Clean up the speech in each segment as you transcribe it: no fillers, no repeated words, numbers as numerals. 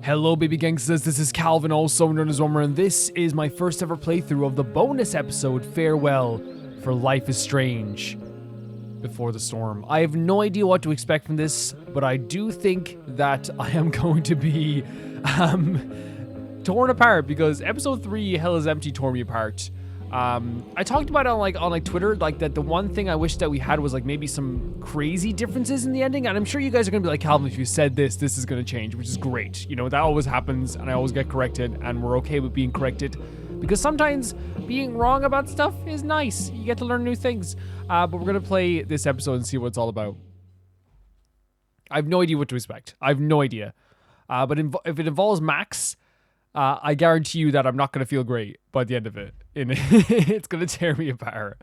Hello baby gangsters, this is Calvin, also known as Romer, and this is my first ever playthrough of the bonus episode, Farewell for Life is Strange Before the Storm. I have no idea what to expect from this, but I do think that I am going to be torn apart because episode 3, Hell is Empty, tore me apart. I talked about it on Twitter, that the one thing I wish that we had was maybe some crazy differences in the ending, and I'm sure you guys are gonna be like, Calvin, if you said this is gonna change, which is great. You know, that always happens, and I always get corrected, and we're okay with being corrected, because sometimes being wrong about stuff is nice. You get to learn new things. But we're gonna play this episode and see what it's all about. I have no idea what to expect. I have no idea. But if it involves Max, I guarantee you that I'm not going to feel great by the end of it. It's going to tear me apart.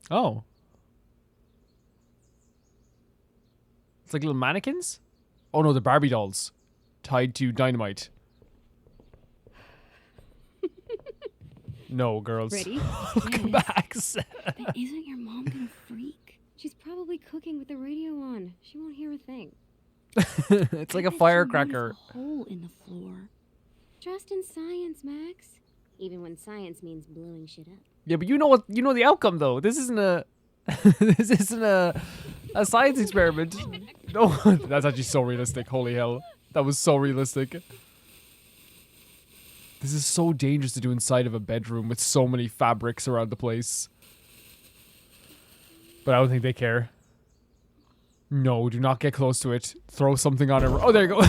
Oh. It's like little mannequins? Oh no, they're Barbie dolls. Tied to dynamite. No, girls. Ready? Welcome back. But isn't your mom gonna freak? She's probably cooking with the radio on. She won't hear a thing. It's like a firecracker. A hole in the floor. Trust in science, Max. Even when science means blowing shit up. Yeah, but you know the outcome though. This isn't a a science experiment. No, that's actually so realistic. Holy hell. That was so realistic. This is so dangerous to do inside of a bedroom with so many fabrics around the place. But I don't think they care. No, do not get close to it. Throw something on it. Oh, there you go.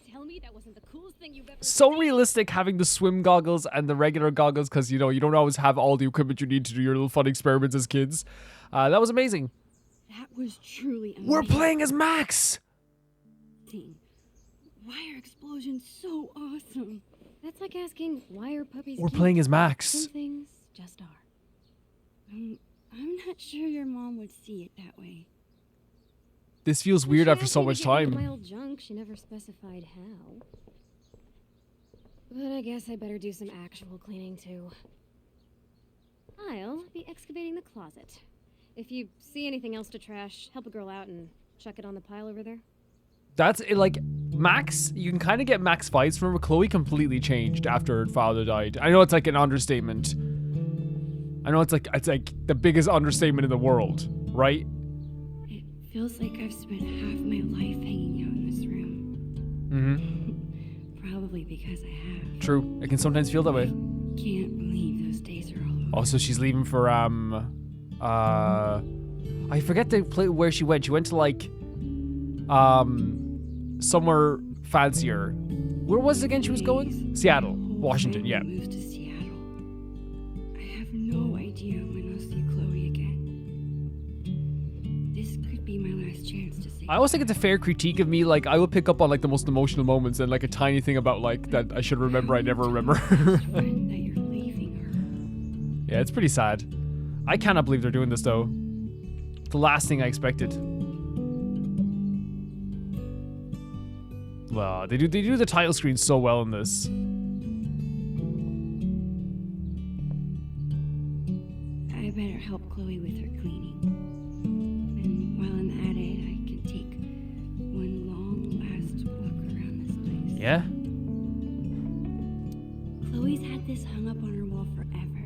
Tell me that wasn't the coolest thing you've ever So realistic having the swim goggles and the regular goggles, because you don't always have all the equipment you need to do your little fun experiments as kids. That was amazing. That was truly amazing. We're playing as Max. Why are explosions so awesome? That's like asking, why are puppies We're cute? playing as Max. Some things just are. I'm not sure your mom would see it that way. This feels weird after so much My time. old junk, she never specified how. But I guess I better do some actual cleaning too. I'll be excavating the closet. If you see anything else to trash, help a girl out and chuck it on the pile over there. That's it, Max, you can kind of get Max vibes from her. Chloe completely changed after her father died. I know it's like an understatement. I know it's like the biggest understatement in the world, right? It feels like I've spent half my life hanging out in this room. Probably because I have. True. It can sometimes feel that way. Can't believe those days are all over. Also, she's leaving for I forget the place where she went. She went to somewhere fancier. Where was it again she was going? Seattle, Washington, yeah. Moves to Seattle. I have no idea when I'll see Chloe again. This could be my last chance to see. I always think it's a fair critique of me. I will pick up on the most emotional moments and a tiny thing about that I should remember I never remember. Friend that you're leaving her. Yeah, it's pretty sad. I cannot believe they're doing this though. The last thing I expected. Well, they do the title screen so well in this. I better help Chloe with her cleaning. And while I'm at it, I can take one long last look around this place. Yeah? Chloe's had this hung up on her wall forever,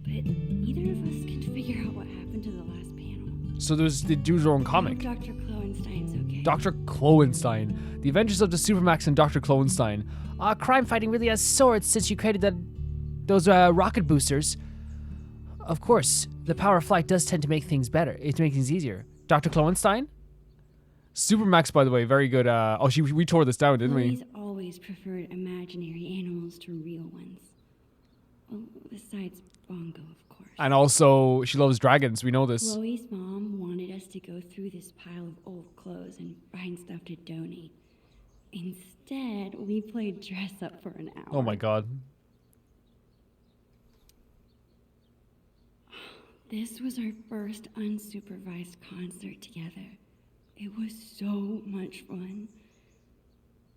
but neither of us can figure out what happened to the last panel. So they do their own comic. Dr. Kloenstein's okay. Dr. Kloenstein. The Adventures of the Supermax and Dr. Kloenstein. Crime fighting really has soared since you created those rocket boosters. Of course, the power of flight does tend to make things better. It makes things easier. Dr. Kloenstein? Supermax, by the way, very good. We tore this down, didn't we? Chloe's always preferred imaginary animals to real ones. Well, besides Bongo, of course. And also, she loves dragons. We know this. Chloe's mom wanted us to go through this pile of old clothes and find stuff to donate. Instead, we played dress up for an hour. Oh my god. This was our first unsupervised concert together. It was so much fun.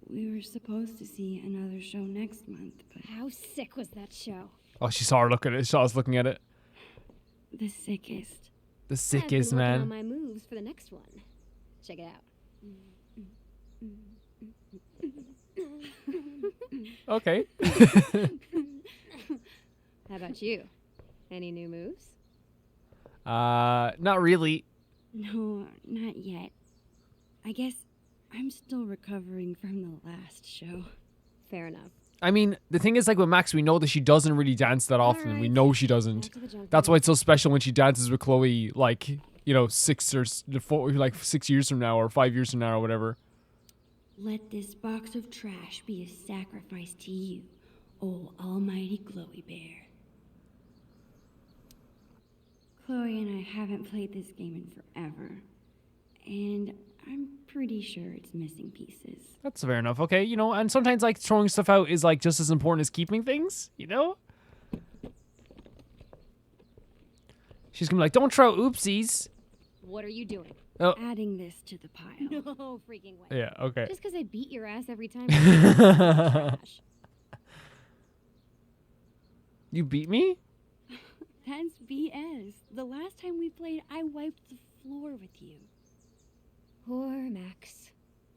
We were supposed to see another show next month, but How sick was that show? Oh, she saw her look at it. Saw us looking at it. the sickest. The I've sickest, been working man. on my moves for the next one. Check it out. Okay. How about you? Any new moves? Not really. No, not yet. I guess I'm still recovering from the last show. Fair enough. I mean, the thing is, like with Max, we know that she doesn't really dance that often. We Alright. know she doesn't. Back to the junk That's room. why it's so special when she dances with Chloe, like, you know, 6 years from now or 5 years from now or whatever. Let this box of trash be a sacrifice to you, oh almighty Chloe Bear. Chloe and I haven't played this game in forever, and I'm pretty sure it's missing pieces. That's fair enough. Okay, you know, and sometimes like throwing stuff out is like just as important as keeping things, you know? She's gonna be like, don't throw oopsies. What are you doing? Adding this to the pile. No freaking way. Yeah, okay. Just because I beat your ass every time. Trash. You beat me? That's BS. The last time we played, I wiped the floor with you. Poor Max.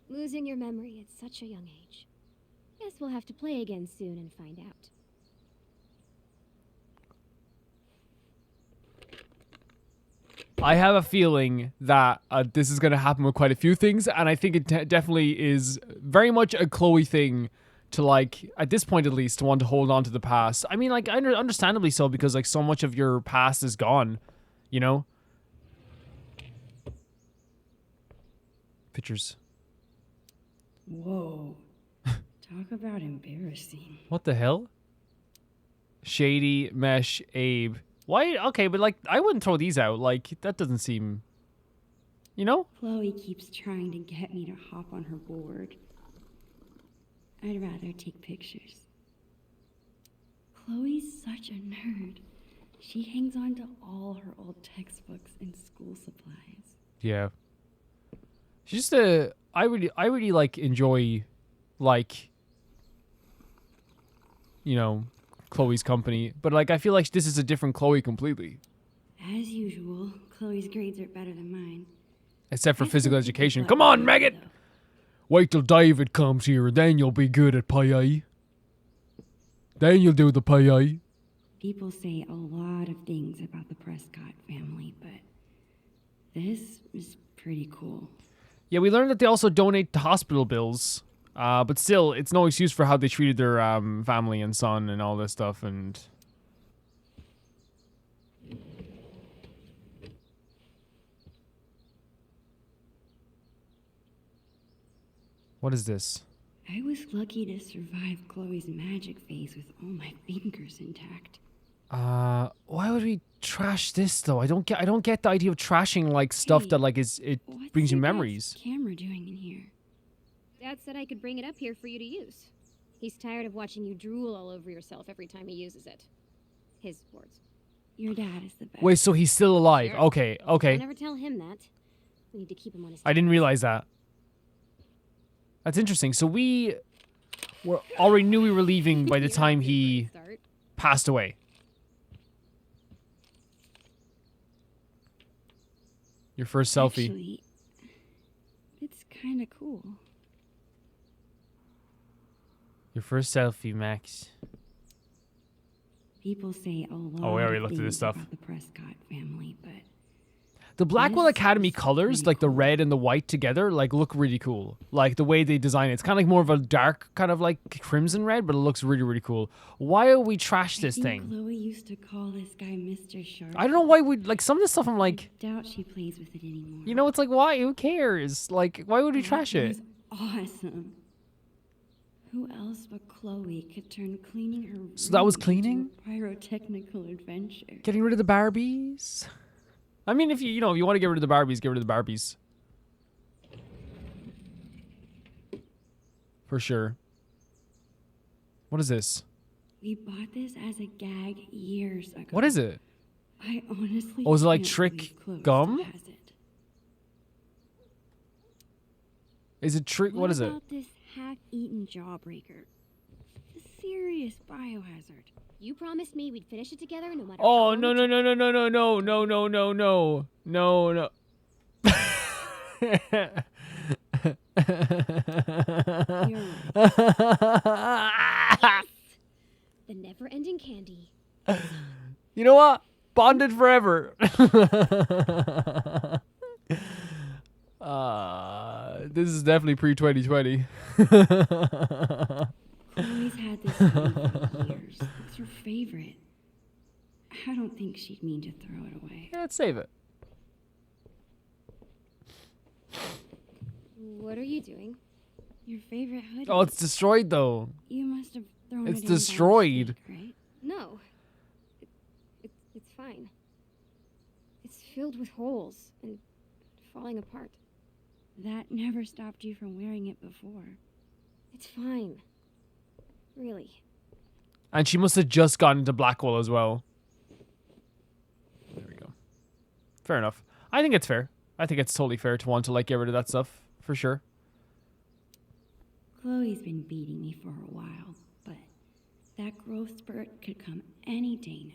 Losing your memory at such a young age. Guess we'll have to play again soon and find out. I have a feeling that this is going to happen with quite a few things, and I think it definitely is very much a Chloe thing to, like, at this point at least, to want to hold on to the past. I mean, like, understandably so, because, like, so much of your past is gone, you know? Pictures. Whoa. Talk about embarrassing. What the hell? Shady, Mesh, Abe. Why? Okay, but, like, I wouldn't throw these out. Like, that doesn't seem... You know? Chloe keeps trying to get me to hop on her board. I'd rather take pictures. Chloe's such a nerd. She hangs on to all her old textbooks and school supplies. Yeah. She's just I really like enjoy, like, you know, Chloe's company, but like I feel like this is a different Chloe completely, As usual, Chloe's grades are better than mine. except for I physical still think education. it's Come about on, Megan. though. Wait till David comes here, and then you'll be good at PE. Then you'll do the PE. People say a lot of things about the Prescott family, but this is pretty cool. Yeah, we learned that they also donate to hospital bills, but still, it's no excuse for how they treated their family and son and all this stuff. And what is this? I was lucky to survive Chloe's magic phase with all my fingers intact. Why would we trash this though? I don't get the idea of trashing like stuff Hey, that like What's brings you your dad's memories. camera doing in here? Dad said I could bring it up here for you to use. He's tired of watching you drool all over yourself every time he uses it. His words. Your dad is the best. Wait, so he's still alive? Sure. Okay, I'll okay. never tell him that. We need to keep him on his I didn't toes. realize that. That's interesting. So we already knew we were leaving by the You're time off to a he great start. passed away. Your first selfie. Actually, it's kind of cool. Your first selfie, Max. People say a lot Oh, we already of looked at this things stuff. about the Prescott family, but The Blackwell This Academy is colors, pretty like the cool. red and the white together, like look really cool. Like the way they design it. It's kind of like more of a dark kind of like crimson red, but it looks really, really cool. Why do we trash this I think thing? Chloe used to call this guy Mr. Sharp. I don't know why we like some of this stuff. I'm like, Doubt she plays with it anymore. you know, it's like why? Who cares? Like, why would we trash That it? was awesome. Who else but Chloe could turn cleaning her room So that was into cleaning? a pyrotechnical adventure? Getting rid of the Barbies. I mean, if you know, if you want to get rid of the Barbies, get rid of the Barbies. For sure. What is this? We bought this as a gag years ago. What is it? I honestly Oh, is it like can't trick believe Chloe gum? still has it. Is it trick? What is it? about this half-eaten jawbreaker. A serious biohazard. You promised me we'd finish it together no matter Oh how no long no it no no no no no no no no no no no. You're right. Yes! The never-ending candy. You know what? Bonded forever. This is definitely pre-2020. Chloe's had this thing for years. It's her favorite. I don't think she'd mean to throw it away. Yeah, let's save it. What are you doing? Your favorite hoodie. Oh, it's destroyed though. You must have thrown It's it in by destroyed. mistake, right? No. It's fine. It's filled with holes and falling apart. That never stopped you from wearing it before. It's fine. Really. And she must have just gone into Blackwell as well. There we go. Fair enough. I think it's fair. I think it's totally fair to want to like get rid of that stuff for sure. Chloe's been beating me for a while, but that growth spurt could come any day now.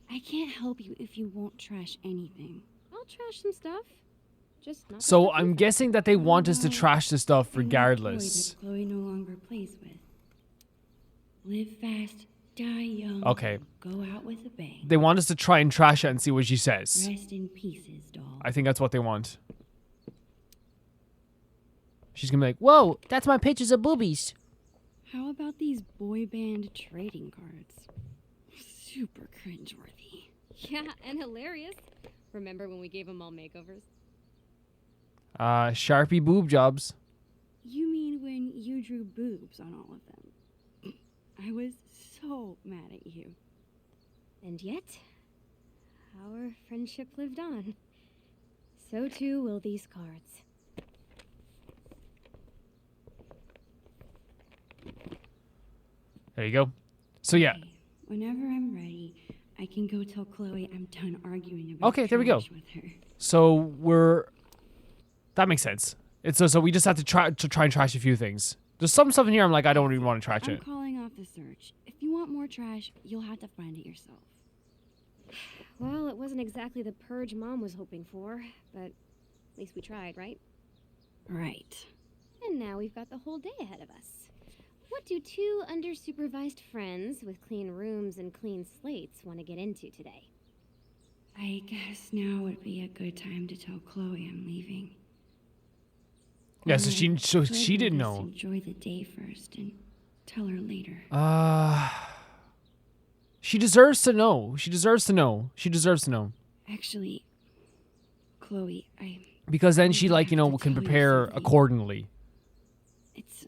I can't help you if you won't trash anything. I'll trash some stuff. Just not. the So stuff you I'm found. guessing that they want us to trash the stuff And that regardless. toy that Chloe no longer plays with. Live fast, die young. Okay. Go out with a bang. They want us to try and trash it and see what she says. Rest in pieces, doll. I think that's what they want. She's gonna be like, whoa, that's my pictures of boobies. How about these boy band trading cards? Super cringeworthy. Yeah, and hilarious. Remember when we gave them all makeovers? Sharpie boob jobs. You mean when you drew boobs on all of them? I was so mad at you. And yet, our friendship lived on. So too will these cards. There you go. So yeah. Okay, whenever I'm ready, I can go tell Chloe I'm done arguing about Okay, there we go. trash with her. So that makes sense. It's so we just have to try and trash a few things. There's some stuff in here I'm like, I don't even want to trash I'm it. calling off the search. If you want more trash, you'll have to find it yourself. Well, it wasn't exactly the purge Mom was hoping for, but at least we tried, right? Right. And now we've got the whole day ahead of us. What do two undersupervised friends with clean rooms and clean slates want to get into today? I guess now would be a good time to tell Chloe I'm leaving. Yeah, Or so I could she didn't just know. Enjoy the day first and tell her later. She deserves to know. She deserves to know. She deserves to know. Actually, Chloe, Because then she I like, have to can tell you prepare something. accordingly. it's...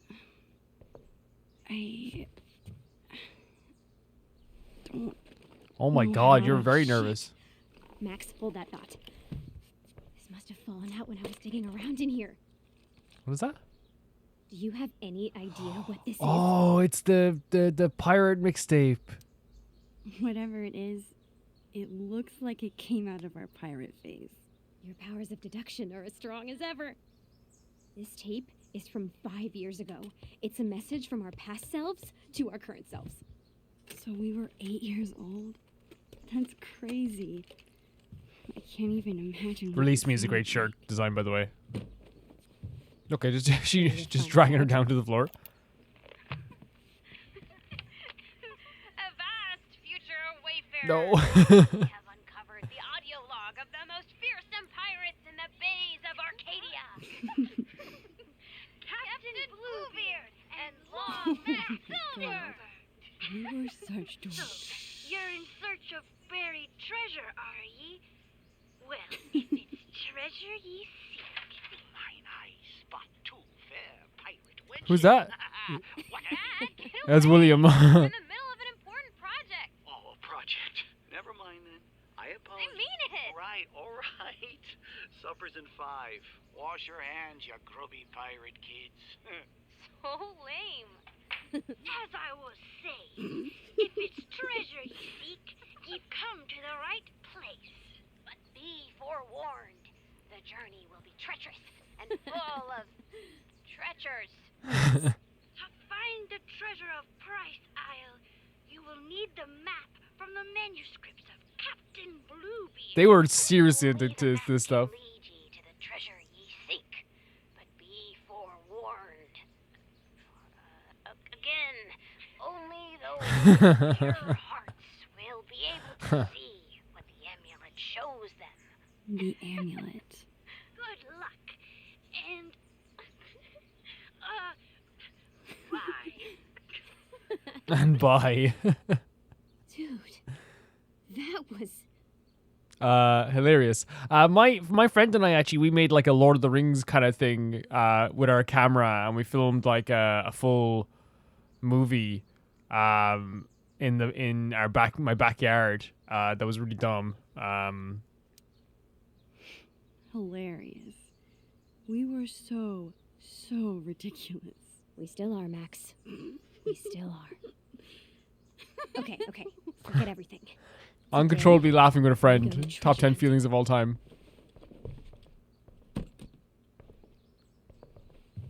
I... don't... Oh my know god, you're how. very Shit. nervous. Max, hold that thought. This must have fallen out when I was digging around in here. What is that? Do you have any idea what this Oh, it's the pirate mixtape. Whatever it is, it looks like it came out of our pirate phase. is? Your powers of deduction are as strong as ever. This tape is from 5 years ago. It's a message from our past selves to our current selves. So we were 8 years old? That's crazy. I can't even imagine. what Release it Me is a great sounds shirt like. design, by the way. Okay, she's just dragging her down to the floor. Avast, future wayfarer! No. We have uncovered the audio log of the most fearsome pirates in the bays of Arcadia. Captain Bluebeard and Longback Silver. We were such dorks. You're in search of buried treasure, are ye? Well, if it's treasure ye seek, Mine eyes spot two fair pirate wenches. Who's that? What? Dad, get That's away. William. I'm in the middle of an important project. Oh, a project. Never mind then. I I apologize. mean it. All right. Supper's in 5. Wash your hands, you grubby pirate kids. So lame. As I was saying, if it's treasure ye seek, ye've come to the right place. But be forewarned, The journey will be treacherous and full of treacherous. To find the treasure of Price Isle, you will need the map from the manuscripts of Captain Bluebeard. They were seriously Only into the map this stuff. can lead ye to the treasure ye seek, but be forewarned. Again, only those pure hearts will be able to see what the amulet shows them. The amulet. Good luck, and bye. And bye. Dude, that was Hilarious. My friend and I actually, we made like a Lord of the Rings kind of thing with our camera, and we filmed like a full movie in my backyard. That was really dumb. Hilarious. We were so ridiculous. We still are, Max. We still are. Okay. Forget everything. Uncontrollably laughing with a Go friend. to Top 10 treasure. feelings of all time.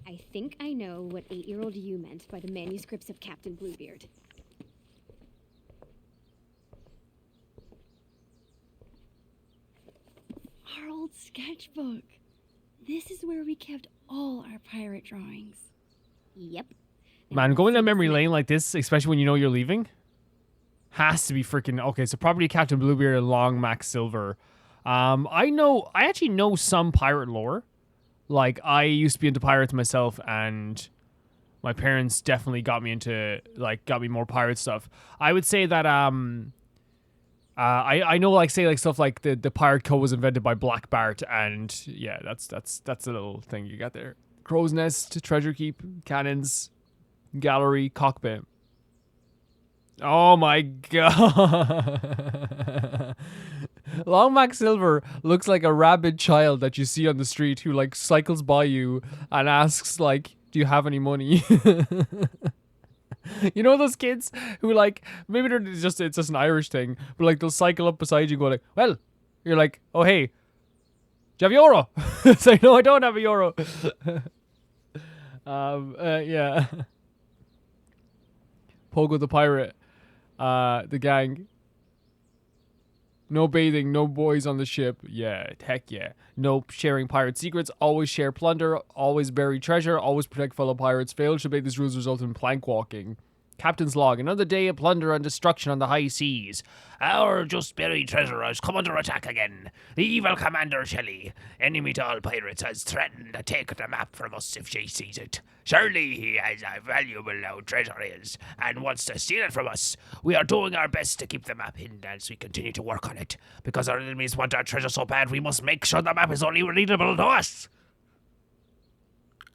I think I know what 8-year-old you meant by the manuscripts of Captain Bluebeard. Our old sketchbook. This is where we kept all our pirate drawings. Yep. Man, going down memory lane like this, especially when you know you're leaving, has to be freaking okay. So, property of Captain Bluebeard and Long Max Silver. I actually know some pirate lore. Like, I used to be into pirates myself, and my parents definitely got me more pirate stuff. I would say that I know like stuff like the pirate code was invented by Black Bart, and yeah, that's a little thing you got there. Crow's Nest, Treasure Keep, Cannons, Gallery, Cockpit. Oh my god. Long Max Silver looks like a rabid child that you see on the street who like cycles by you and asks like, do you have any money? You know those kids who like, maybe it's just an Irish thing, but like they'll cycle up beside you and go like, well, you're like, oh hey, do you have a euro? It's like, no, I don't have a euro. Yeah. Pogo the pirate. The gang. No bathing, no boys on the ship. Yeah, heck yeah. No sharing pirate secrets. Always share plunder. Always bury treasure. Always protect fellow pirates. Fail to obey these rules result in plank walking. Captain's log. Another day of plunder and destruction on the high seas. Our just buried treasure has come under attack again. The evil Commander Shelley, enemy to all pirates, has threatened to take the map from us if she sees it. Surely he has a valuable now treasure is and wants to steal it from us. We are doing our best to keep the map hidden as we continue to work on it. Because our enemies want our treasure so bad, we must make sure the map is only readable to us.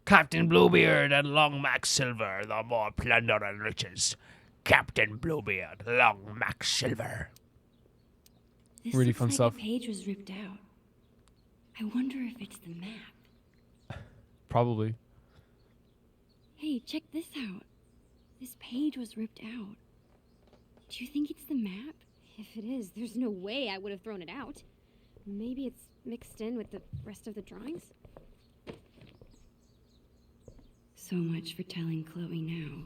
Captain Bluebeard and Long Max Silver, the more plunder and riches. Captain Bluebeard, Long Max Silver. This Really looks fun like stuff. A page was ripped out. I wonder if it's the map. Probably. Hey, check this out. This page was ripped out. Do you think it's the map? If it is, there's no way I would have thrown it out. Maybe it's mixed in with the rest of the drawings? So much for telling Chloe now.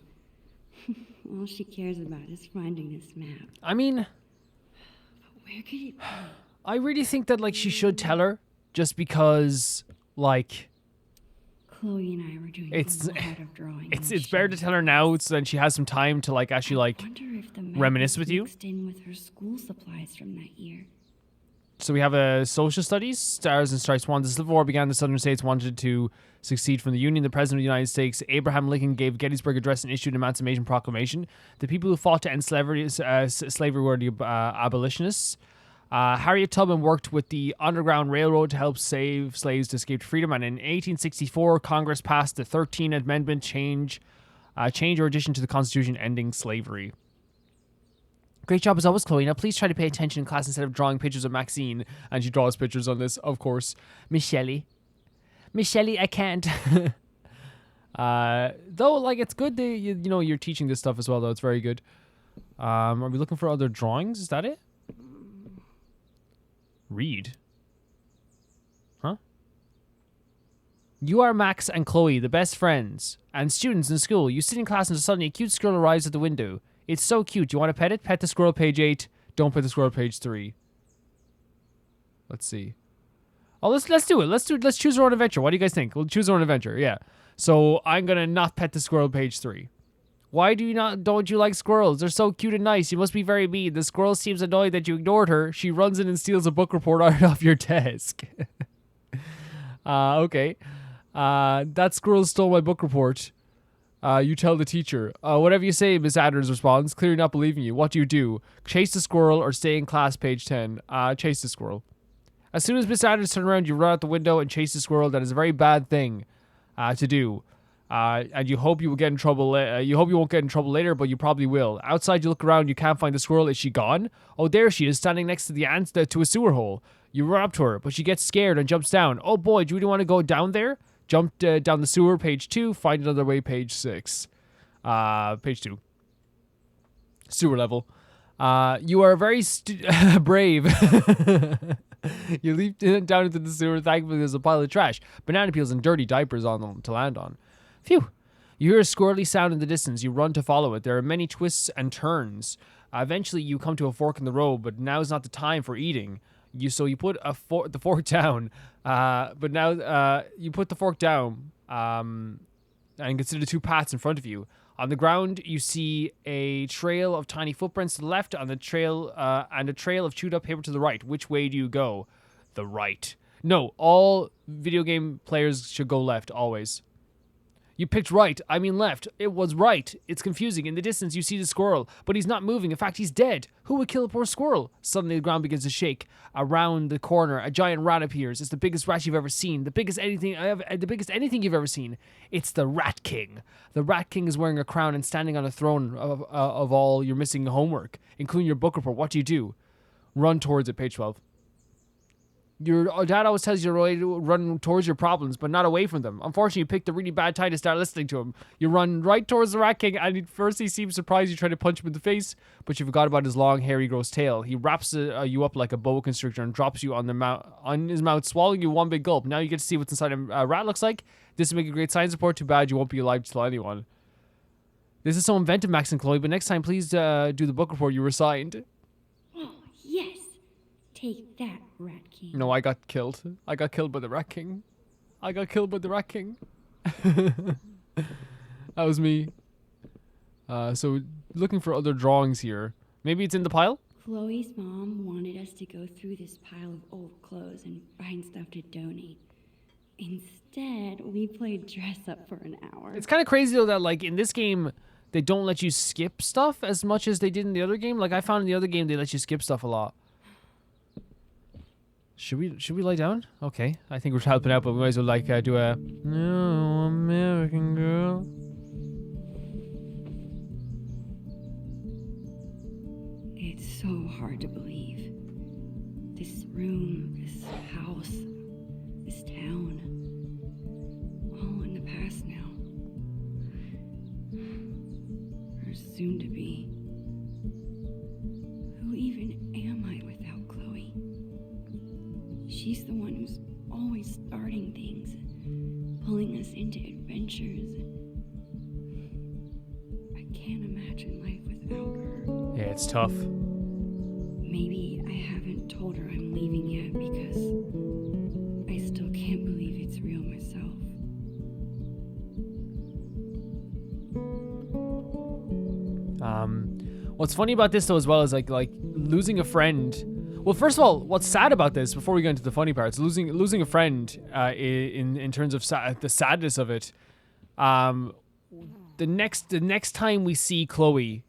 All she cares about is finding this map. I mean, But where could it be? I really think that like she should tell her, just because like Chloe and I were doing It's- a lot of drawing. it's better to tell her now so then she has some time to like actually like. Wonder if the map reminisce is with you? mixed in with her school supplies from that year. So we have a social studies. Stars and Stripes won. The Civil War began. The Southern states wanted to secede from the Union. The President of the United States, Abraham Lincoln, gave Gettysburg Address and issued an Emancipation Proclamation. The people who fought to end slavery were the abolitionists. Harriet Tubman worked with the Underground Railroad to help save slaves to escape to freedom. And in 1864, Congress passed the 13th Amendment, change or addition to the Constitution ending slavery. Great job as always, Chloe. Now please try to pay attention in class instead of drawing pictures of Maxine. And she draws pictures on this, of course. Miss Shelley, I can't. Though, like, it's good that you're teaching this stuff as well, though. It's very good. Are we looking for other drawings? Is that it? Read. Huh? You are Max and Chloe, the best friends and students in school. You sit in class and suddenly a cute squirrel arrives at the window. It's so cute. You want to pet it? Pet the squirrel, page 8. Don't pet the squirrel, page 3. Let's see. Oh, let's do it. Let's choose our own adventure. What do you guys think? We'll choose our own adventure. Yeah. So I'm gonna not pet the squirrel, page 3. Why don't you like squirrels? They're so cute and nice. You must be very mean. The squirrel seems annoyed that you ignored her. She runs in and steals a book report out off your desk. Okay. That squirrel stole my book report. You tell the teacher. Whatever you say, Miss Adams responds, clearly not believing you. What do you do? Chase the squirrel or stay in class, page 10. Chase the squirrel. As soon as Miss Adams turns around, you run out the window and chase the squirrel. That is a very bad thing to do. And you hope you will get in trouble. You hope you won't get in trouble later, but you probably will. Outside, you look around. You can't find the squirrel. Is she gone? Oh, there she is, standing next to the ants to a sewer hole. You run up to her, but she gets scared and jumps down. Oh boy, do you really want to go down there? Jump down the sewer, page 2. Find another way, page 6. Page 2. Sewer level. You are very brave. You leap down into the sewer. Thankfully, there's a pile of trash, banana peels, and dirty diapers on them to land on. Phew. You hear a squirrely sound in the distance. You run to follow it. There are many twists and turns. Eventually, you come to a fork in the road, but now is not the time for eating. So you put the fork down, but now you put the fork down and consider the 2 paths in front of you. On the ground, you see a trail of tiny footprints to the left, on the trail and a trail of chewed up paper to the right. Which way do you go? The right. No, all video game players should go left always. You picked right. I mean left. It was right. It's confusing. In the distance, you see the squirrel, but he's not moving. In fact, he's dead. Who would kill a poor squirrel? Suddenly, the ground begins to shake. Around the corner, a giant rat appears. It's the biggest rat you've ever seen. The biggest anything you've ever seen. It's the Rat King. The Rat King is wearing a crown and standing on a throne of all your missing homework, including your book report. What do you do? Run towards it, page 12. Your dad always tells you to run towards your problems, but not away from them. Unfortunately, you picked a really bad time to start listening to him. You run right towards the Rat King, and at first he seems surprised you try to punch him in the face, but you forgot about his long, hairy, gross tail. He wraps you up like a boa constrictor and drops you on his mouth, swallowing you one big gulp. Now you get to see what's inside a rat looks like. This will make a great science report. Too bad you won't be alive to tell anyone. This is so inventive, Max and Chloe, but next time please do the book report you were assigned. Oh, yes. Take that, Rat King. No, I got killed. I got killed by the Rat King. That was me. So looking for other drawings here. Maybe it's in the pile? Chloe's mom wanted us to go through this pile of old clothes and find stuff to donate. Instead, we played dress up for an hour. It's kind of crazy though that like in this game they don't let you skip stuff as much as they did in the other game. Like I found in the other game they let you skip stuff a lot. Should we lie down? Okay, I think we're helping out, but we might as well like do a No American Girl. It's so hard to believe. This room, this house, this town, all in the past now. Or soon to be. Who even am I without Chloe? She's the one who's always starting things, pulling us into adventures. I can't imagine life without her. Yeah, it's tough. Maybe I haven't told her I'm leaving yet because I still can't believe it's real myself. What's funny about this though as well is like losing a friend. Well, first of all, what's sad about this before we get into the funny parts, losing a friend in terms of the sadness of it. The next time we see Chloe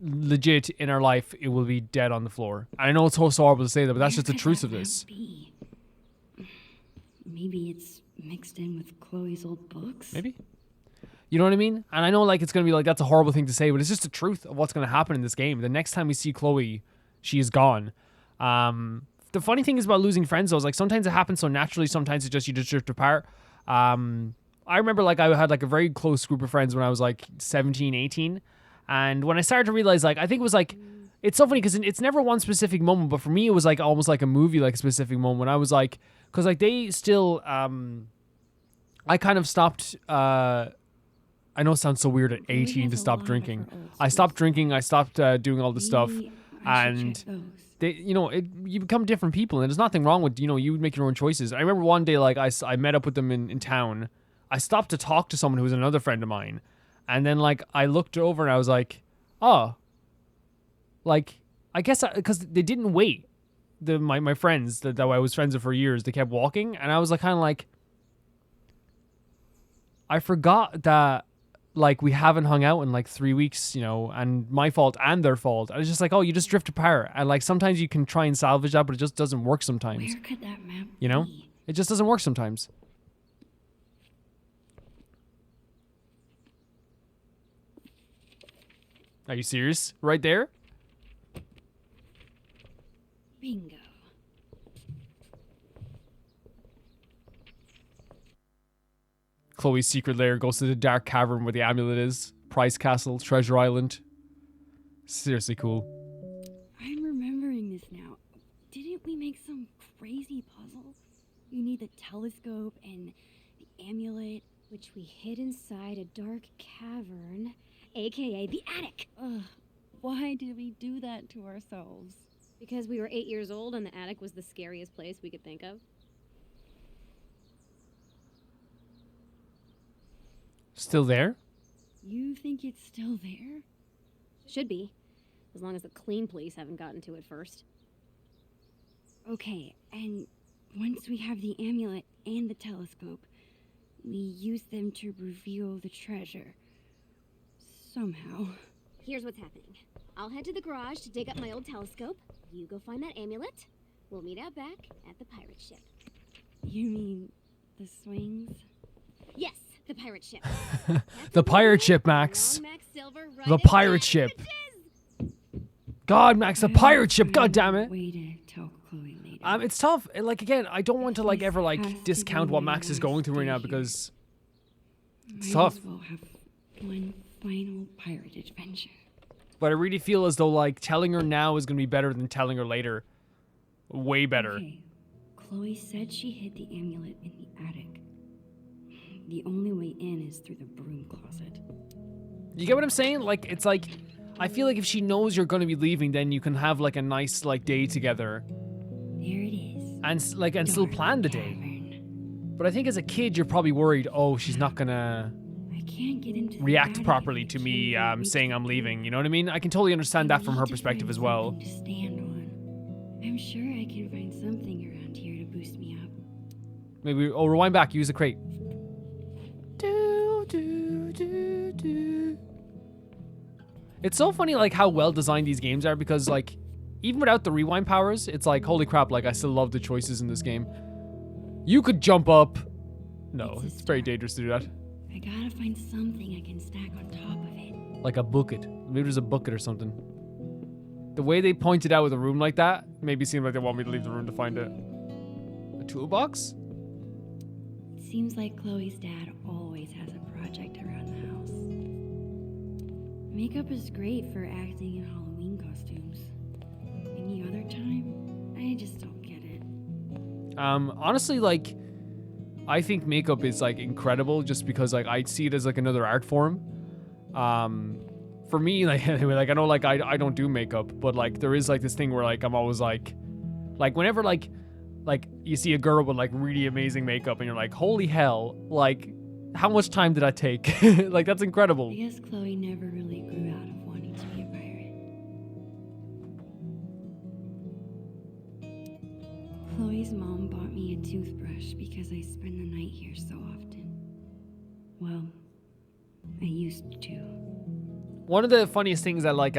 legit in our life, it will be dead on the floor. I know it's so horrible to say that, but that's just the truth of this. Maybe it's mixed in with Chloe's old books. Maybe. You know what I mean? And I know like it's going to be like that's a horrible thing to say, but it's just the truth of what's going to happen in this game. The next time we see Chloe, she is gone. The funny thing is about losing friends though is like sometimes it happens so naturally, sometimes you just drift apart. I remember like I had like a very close group of friends when I was like 17, 18. And when I started to realize like, I think it was like, it's so funny because it's never one specific moment, but for me it was like almost like a movie, like a specific moment. I was like, cause like they still, I kind of stopped. I know it sounds so weird at Chloe 18 has to a stop lot of drinking. her old I stopped schools. drinking. I stopped doing all this stuff, Maybe I should and check those. they, you become different people, and there's nothing wrong with you would make your own choices. I remember one day like I met up with them in town. I stopped to talk to someone who was another friend of mine, and then like I looked over and I was like, oh, like I guess because they didn't wait. My friends that I was friends with for years, they kept walking, and I was like kind of like, I forgot that like we haven't hung out in like 3 weeks, and my fault and their fault. I was just like, oh, you just drift apart, and like sometimes you can try and salvage that, but it just doesn't work sometimes. Where could that map You know, be? it just doesn't work sometimes. Are you serious? Right there? Bingo. Chloe's secret lair goes to the dark cavern where the amulet is. Price Castle, Treasure Island. Seriously cool. I'm remembering this now. Didn't we make some crazy puzzle? You need the telescope and the amulet. Which we hid inside a dark cavern, aka the attic. Ugh, why did we do that to ourselves? Because we were 8 years old and the attic was the scariest place we could think of. Still there? You think it's still there? Should be. As long as the clean police haven't gotten to it first. Okay, and once we have the amulet and the telescope, we use them to reveal the treasure. Somehow. Here's what's happening. I'll head to the garage to dig up my old telescope. You go find that amulet. We'll meet out back at the pirate ship. You mean the swings? Yes, the pirate ship. The pirate ship, Max. Long Max Silver right The again. pirate ship. God, Max, the pirate ship. God damn it. Way to tell Chloe later. It's tough. Like again, I don't want to like This ever has to like be discount what my Max is last going through right day now here. because it's Might tough. as well have one final pirate adventure. But I really feel as though like telling her now is gonna be better than telling her later. Way better. Okay. Chloe said she hid the amulet in the attic. The only way in is through the broom closet. You get what I'm saying? Like it's like I feel like if she knows you're gonna be leaving, then you can have like a nice like day together There it is. and still Dark plan the day. cavern. But I think as a kid, you're probably worried. Oh, she's not gonna I can't get into the react attic properly if to I me can't reach saying the I'm broom. leaving. You know what I mean? I can totally understand I that from need her to perspective find as well. something to stand on. I'm sure I can find something around here to boost me up. Maybe rewind back. Use the crate. Do, do, do, do. It's so funny like how well designed these games are because like even without the rewind powers, it's like holy crap, like I still love the choices in this game. You could jump up. No, It's a it's very start. dangerous to do that. I gotta find something I can stack on top of it. Like a bucket. Maybe there's a bucket or something. The way they pointed out with a room like that made me seem like they want me to leave the room to find it. A toolbox? It seems like Chloe's dad always has a project around the house. Makeup is great for acting in Halloween costumes. Any other time, I just don't get it. Honestly, like, I think makeup is like incredible just because like I see it as like another art form. For me, like anyway, like I know like I don't do makeup, but like there is like this thing where like I'm always like whenever like you see a girl with like really amazing makeup and you're like, holy hell, like how much time did that take? Like that's incredible. I guess Chloe never really grew out of wanting to be a pirate. Chloe's mom bought me a toothbrush because I spend the night here so often. Well, I used to. One of the funniest things that like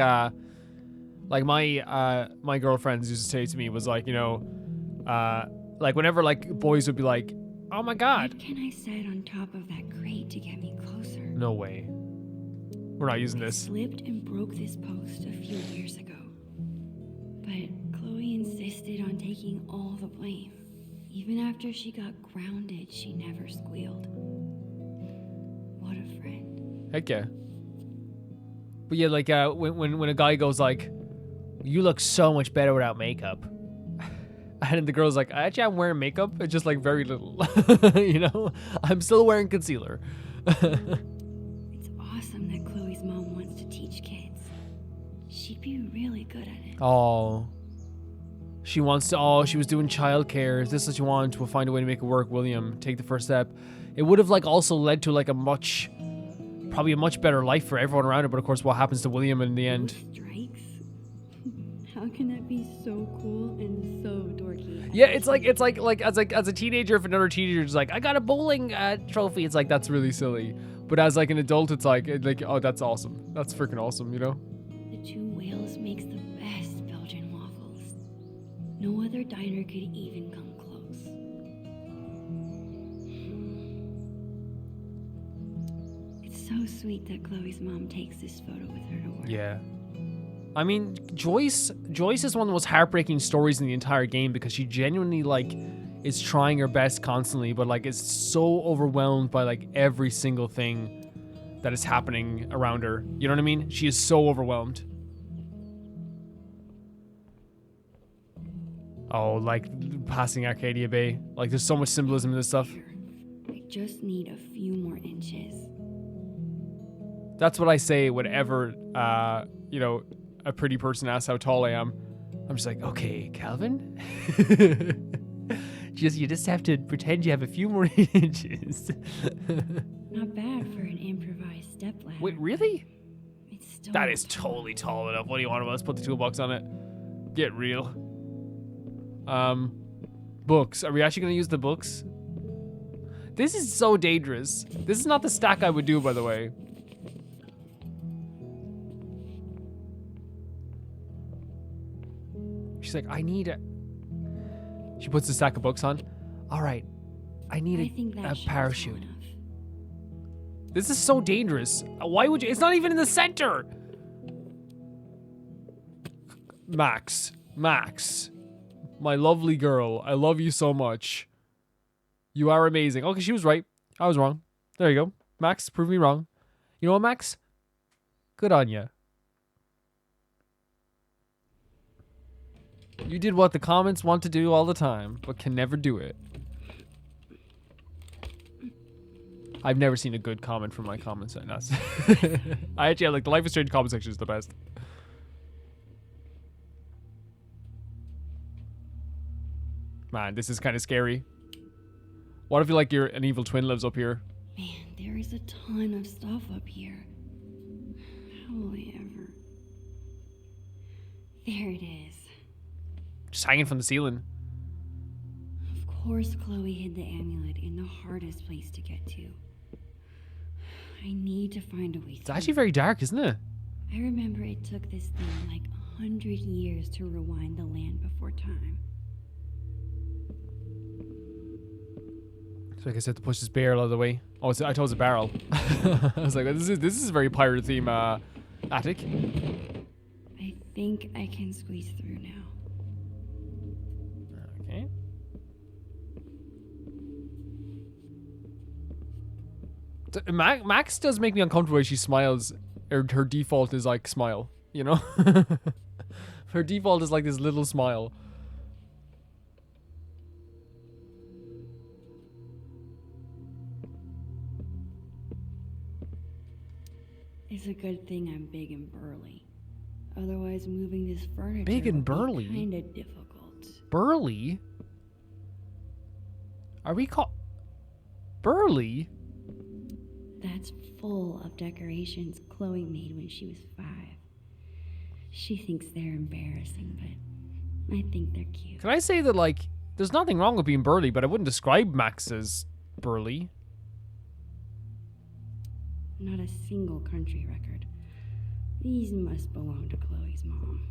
my girlfriends used to say to me was like, like whenever like boys would be like, oh my god, What can I set on top of that crate to get me closer? no way, we're not using I this. slipped and broke this post a few years ago. But Chloe insisted on taking all the blame. Even after she got grounded, she never squealed. What a friend. Heck yeah. But yeah, like when a guy goes like, you look so much better without makeup, And then the girl's like, actually, I'm wearing makeup. It's just like very little. You know? I'm still wearing concealer. It's awesome that Chloe's mom wants to teach kids. She'd be really good at it. Oh. She wants to, oh, she was doing childcare. Is this what you want? We'll find a way to make it work, William. Take the first step. It would have like also led to like probably a much better life for everyone around it. But of course, what happens to William in the end? Strikes? How can that be so cool and so dorky? Yeah, it's like as a teenager, if another teenager's like, I got a bowling trophy, it's like, that's really silly. But as like an adult, it's like, oh, that's awesome. That's freaking awesome, you know? The Two Whales makes the best Belgian waffles. No other diner could even come close. It's so sweet that Chloe's mom takes this photo with her to work. Yeah. I mean, Joyce is one of the most heartbreaking stories in the entire game because she genuinely like is trying her best constantly, but like is so overwhelmed by like every single thing that is happening around her. You know what I mean? She is so overwhelmed. Oh, like passing Arcadia Bay. Like there's so much symbolism in this stuff. I just need a few more inches. That's what I say whenever, you know, a pretty person asks how tall I am. I'm just like, okay, Calvin. You just have to pretend you have a few more inches. Not bad for an improvised stepladder. Wait, really? It's still That is totally tall enough. What do you want of us? Put the toolbox on it. Get real. Books. Are we actually gonna use the books? This is so dangerous. This is not the stack I would do, by the way. She's like, I need a... She puts the stack of books on. All right. I need a parachute. This is so dangerous. Why would you... It's not even in the center. Max. My lovely girl. I love you so much. You are amazing. Okay, she was right. I was wrong. There you go. Max, prove me wrong. You know what, Max? Good on you. You did what the comments want to do all the time, but can never do it. I've never seen a good comment from my comments. I actually like the Life is Strange comment section is the best. Man, this is kind of scary. What if you like an evil twin lives up here? Man, there is a ton of stuff up here. How will I ever? There it is. Just hanging from the ceiling. Of course Chloe hid the amulet in the hardest place to get to. I need to find a way through. It's actually very dark, isn't it? I remember it took this thing like 100 years to rewind the land before time. So I guess I have to push this barrel out of the way. Oh, I thought it was a barrel. I was like, this is a very pirate theme attic. I think I can squeeze through now. Okay. Max does make me uncomfortable when she smiles. Her default is like smile, you know? Her default is like this little smile. It's a good thing I'm big and burly. Otherwise, moving this furniture Big and would be burly? kinda difficult. Burly? Are we called Burly? That's full of decorations Chloe made when she was 5. She thinks they're embarrassing, but I think they're cute. Can I say that, like, there's nothing wrong with being burly, but I wouldn't describe Max as burly. Not a single country record. These must belong to Chloe's mom.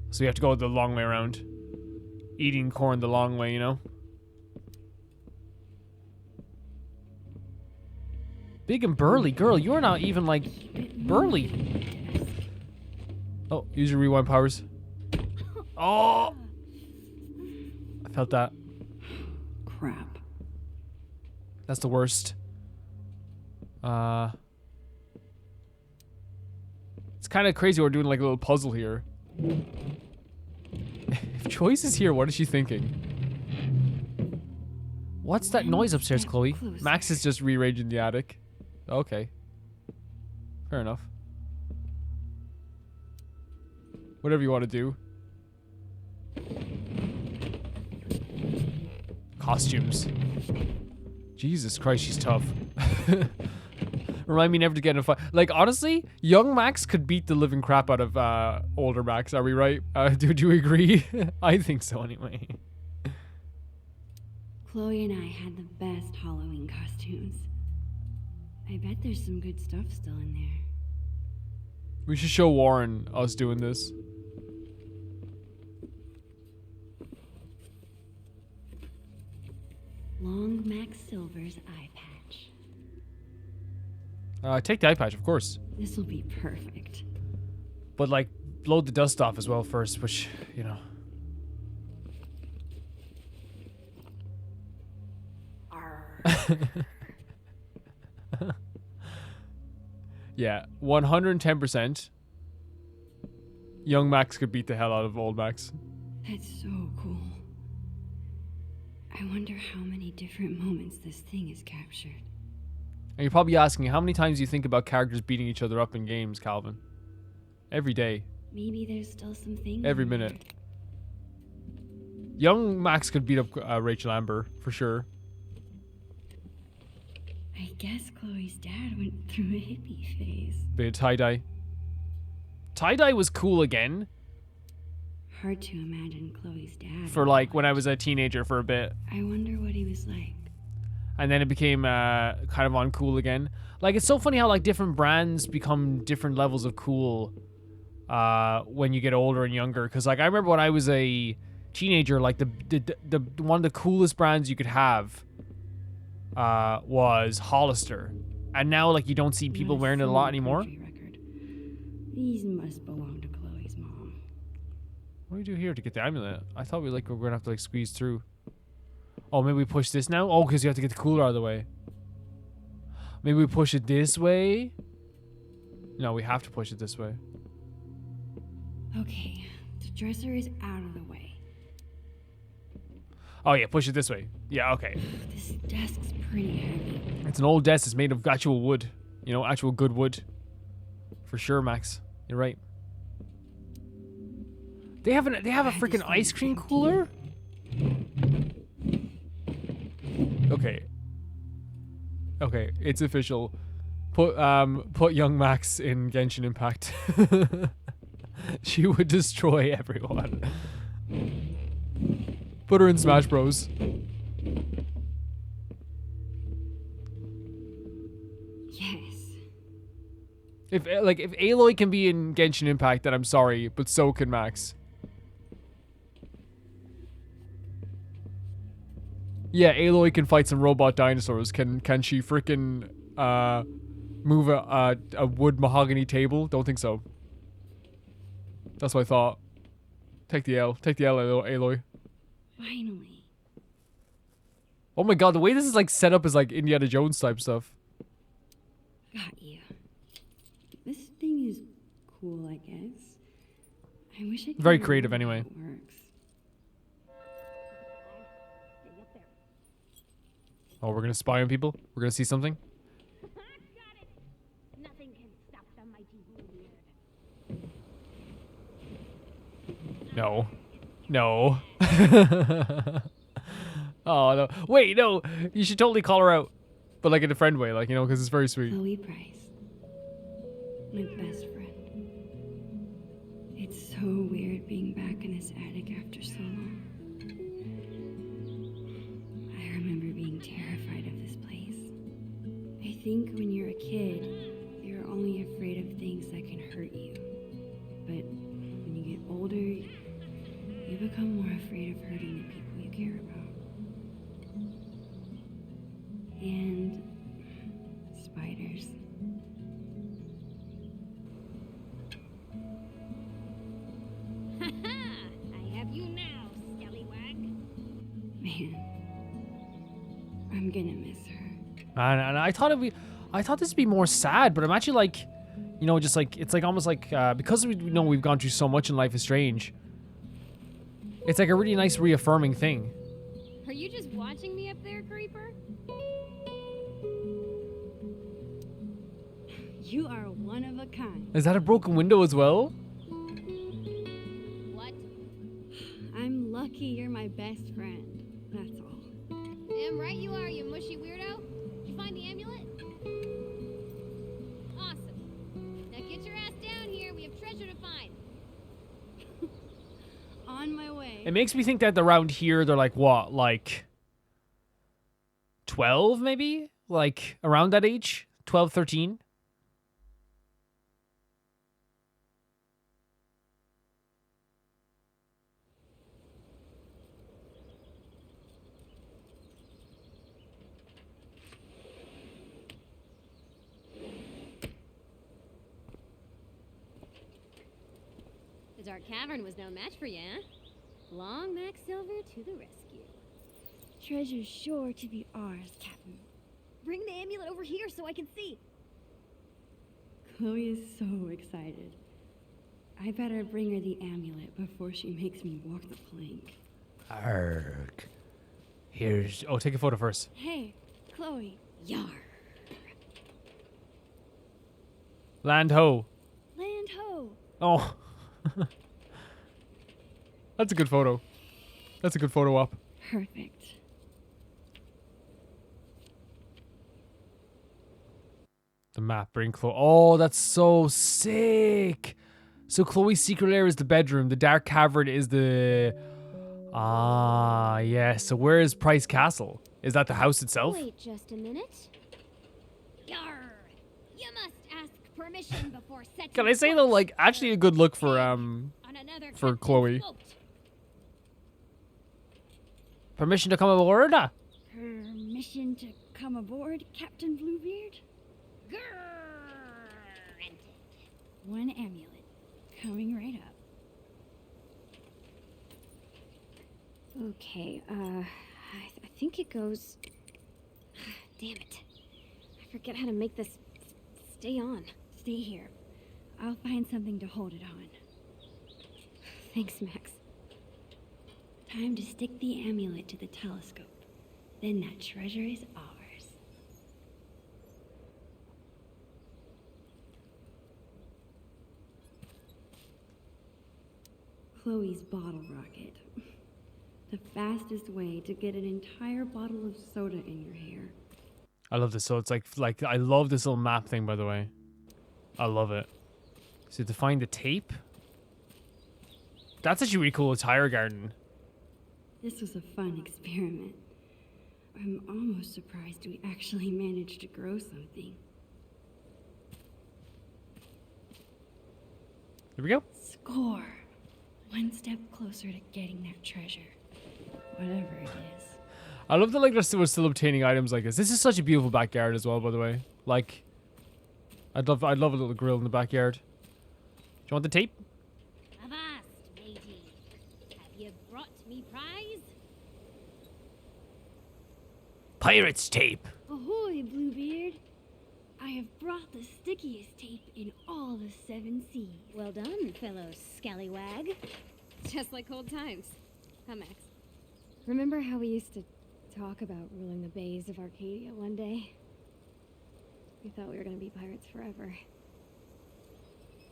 So you have to go the long way around. Eating corn the long way, you know? Big and burly. Girl, you're not even, like, burly. Oh, use your rewind powers. Oh! I felt that. Crap. That's the worst. It's kind of crazy we're doing like a little puzzle here. If choices here. What is she thinking? What's that noise upstairs, Step Chloe? closer. Max is just rearranging the attic. Okay. Fair enough. Whatever you want to do. Costumes. Jesus Christ, she's tough. Remind me never to get in a fight. Like, honestly, young Max could beat the living crap out of older Max. Are we right? Do you agree? I think so, anyway. Chloe and I had the best Halloween costumes. I bet there's some good stuff still in there. We should show Warren us doing this. Long Max Silver's eye patch. Take the eye patch, of course. This'll be perfect. But, like, blow the dust off as well first, which, you know. Yeah, 110%. Young Max could beat the hell out of old Max. That's so cool. I wonder how many different moments this thing is captured. And you're probably asking, how many times do you think about characters beating each other up in games, Calvin? Every day. Maybe there's still some things. Every in minute. there. Young Max could beat up Rachel Amber, for sure. I guess Chloe's dad went through a hippie phase. Bit of tie-dye. Tie-dye was cool again. Hard to imagine Chloe's dad. For, like, when I was a teenager for a bit. I wonder what he was like. And then it became kind of uncool again. Like, it's so funny how, like, different brands become different levels of cool when you get older and younger. Because, like, I remember when I was a teenager, like, the one of the coolest brands you could have was Hollister. And now, like, you don't see people Not a wearing it a lot single anymore. country record. These must belong to Chloe's mom. What do we do here to get the amulet? I thought we were gonna have to, like, squeeze through. Oh, maybe we push this now? Oh, because you have to get the cooler out of the way. Maybe we push it this way? No, we have to push it this way. Okay, the dresser is out of the way. Oh, yeah, push it this way. Yeah, okay. This desk's pretty heavy. It's an old desk. It's made of actual wood. You know, actual good wood. For sure, Max. You're right. They have a freaking ice cream cooler? Okay. Okay, it's official. Put young Max in Genshin Impact. She would destroy everyone. Put her in Smash Bros. Yes. If Aloy can be in Genshin Impact, then I'm sorry, but so can Max. Yeah, Aloy can fight some robot dinosaurs. Can she frickin' move a wood mahogany table? Don't think so. That's what I thought. Take the L. Take the L, Aloy. Finally. Oh my god, the way this is like set up is like Indiana Jones type stuff. Got you. This thing is cool, I guess. I wish I could Very remember creative how anyway. it works. Stay up there. Oh, we're gonna spy on people? We're gonna see something? Got it. Nothing can stop the mighty Bluebeard. No. No. Oh, no. Wait, no. You should totally call her out. But like in a friend way, like, you know, because it's very sweet. Chloe Price. My best friend. It's so weird being back in this attic after so long. I remember being terrified of this place. I think when you're a kid, you're only afraid of things that can hurt you. But when you get older, you become more afraid of hurting the people you care about. And spiders. I have you now, scallywag. Man, I'm gonna miss her. And I thought this would be more sad, but I'm actually like, you know, just like, it's like almost like, because we know we've gone through so much in Life is Strange, It's like a really nice reaffirming thing. Are you just watching me up there, creeper? You are one of a kind. Is that a broken window as well? What? I'm lucky you're my best friend. That's all. Damn right you are, you mushy weirdo. Did you find the amulet? Awesome. Now get your ass down here. We have treasure to find. On my way. It makes me think that around here they're like what, like 12 maybe? Like around that age? 12, 13? The Dark Cavern was no match for you, huh? Long Max Silver to the rescue. Treasure's sure to be ours, Captain. Bring the amulet over here so I can see. Chloe is so excited. I better bring her the amulet before she makes me walk the plank. Arg. Here's... Oh, take a photo first. Hey, Chloe. Yar. Land ho. Land ho. Oh. That's a good photo. That's a good photo op. Perfect. The map, bring Chloe. Oh, that's so sick. So Chloe's secret lair is the bedroom. The dark cavern is the... Ah, yeah. So where is Price Castle? Is that the house itself? Wait just a minute. Yar. You must ask permission before setting Can I say though, like, actually a good look for for Chloe. Permission to come aboard? Permission to come aboard, Captain Bluebeard? Granted. One amulet. Coming right up. Okay, I think it goes... Damn it. I forget how to make this stay on. Stay here. I'll find something to hold it on. Thanks, Max. Time to stick the amulet to the telescope. Then that treasure is ours. Chloe's bottle rocket. The fastest way to get an entire bottle of soda in your hair. I love this. So it's like I love this little map thing, by the way. I love it. So to find the tape. That's actually really cool. A tire garden. This was a fun experiment. I'm almost surprised we actually managed to grow something. Here we go. Score! One step closer to getting that treasure. Whatever it is. I love that like we're still obtaining items like this. This is such a beautiful backyard as well, by the way. Like, I'd love a little grill in the backyard. Do you want the tape? Avast, matey. Have you brought me prize? Pirate's tape. Ahoy, Bluebeard! I have brought the stickiest tape in all the 7 seas. Well done, fellow scallywag. Just like old times. Huh, Max? Remember how we used to talk about ruling the bays of Arcadia one day? We thought we were gonna be pirates forever.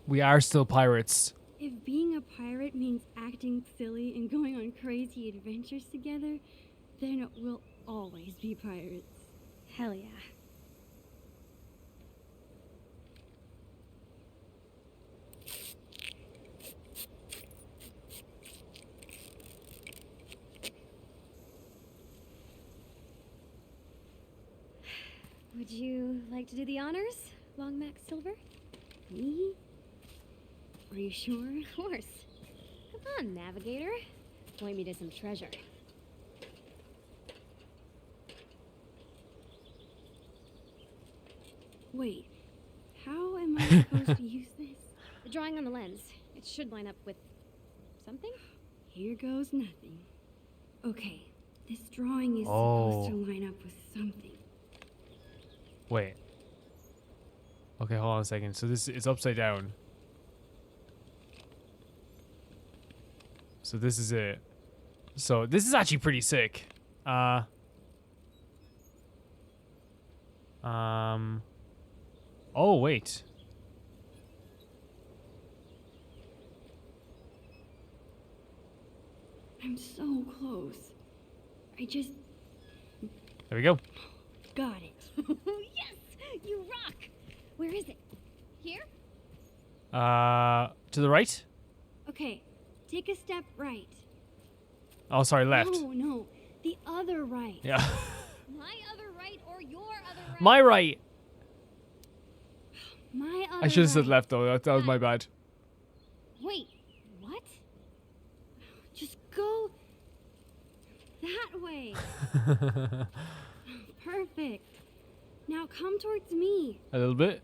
We are still pirates. If being a pirate means acting silly and going on crazy adventures together, then we'll always be pirates. Hell yeah. Would you like to do the honors, Long Max Silver? Me? Are you sure? Of course. Come on, Navigator. Point me to some treasure. Wait, how am I supposed to use this? The drawing on the lens. It should line up with something? Here goes nothing. Okay, this drawing is Oh. supposed to line up with something. Wait. Okay, hold on a second. So this is upside down. So this is it. So this is actually pretty sick. Oh, wait. I'm so close. I just There we go. got it. Yes! You rock! Where is it? Here? To the right? Okay, take a step right. Oh, sorry, left. No, the other right. Yeah. My other right or your other right? My right. My other I should have said right. left, though. That was my bad. Wait, what? Just go that way. Perfect. Now come towards me. A little bit.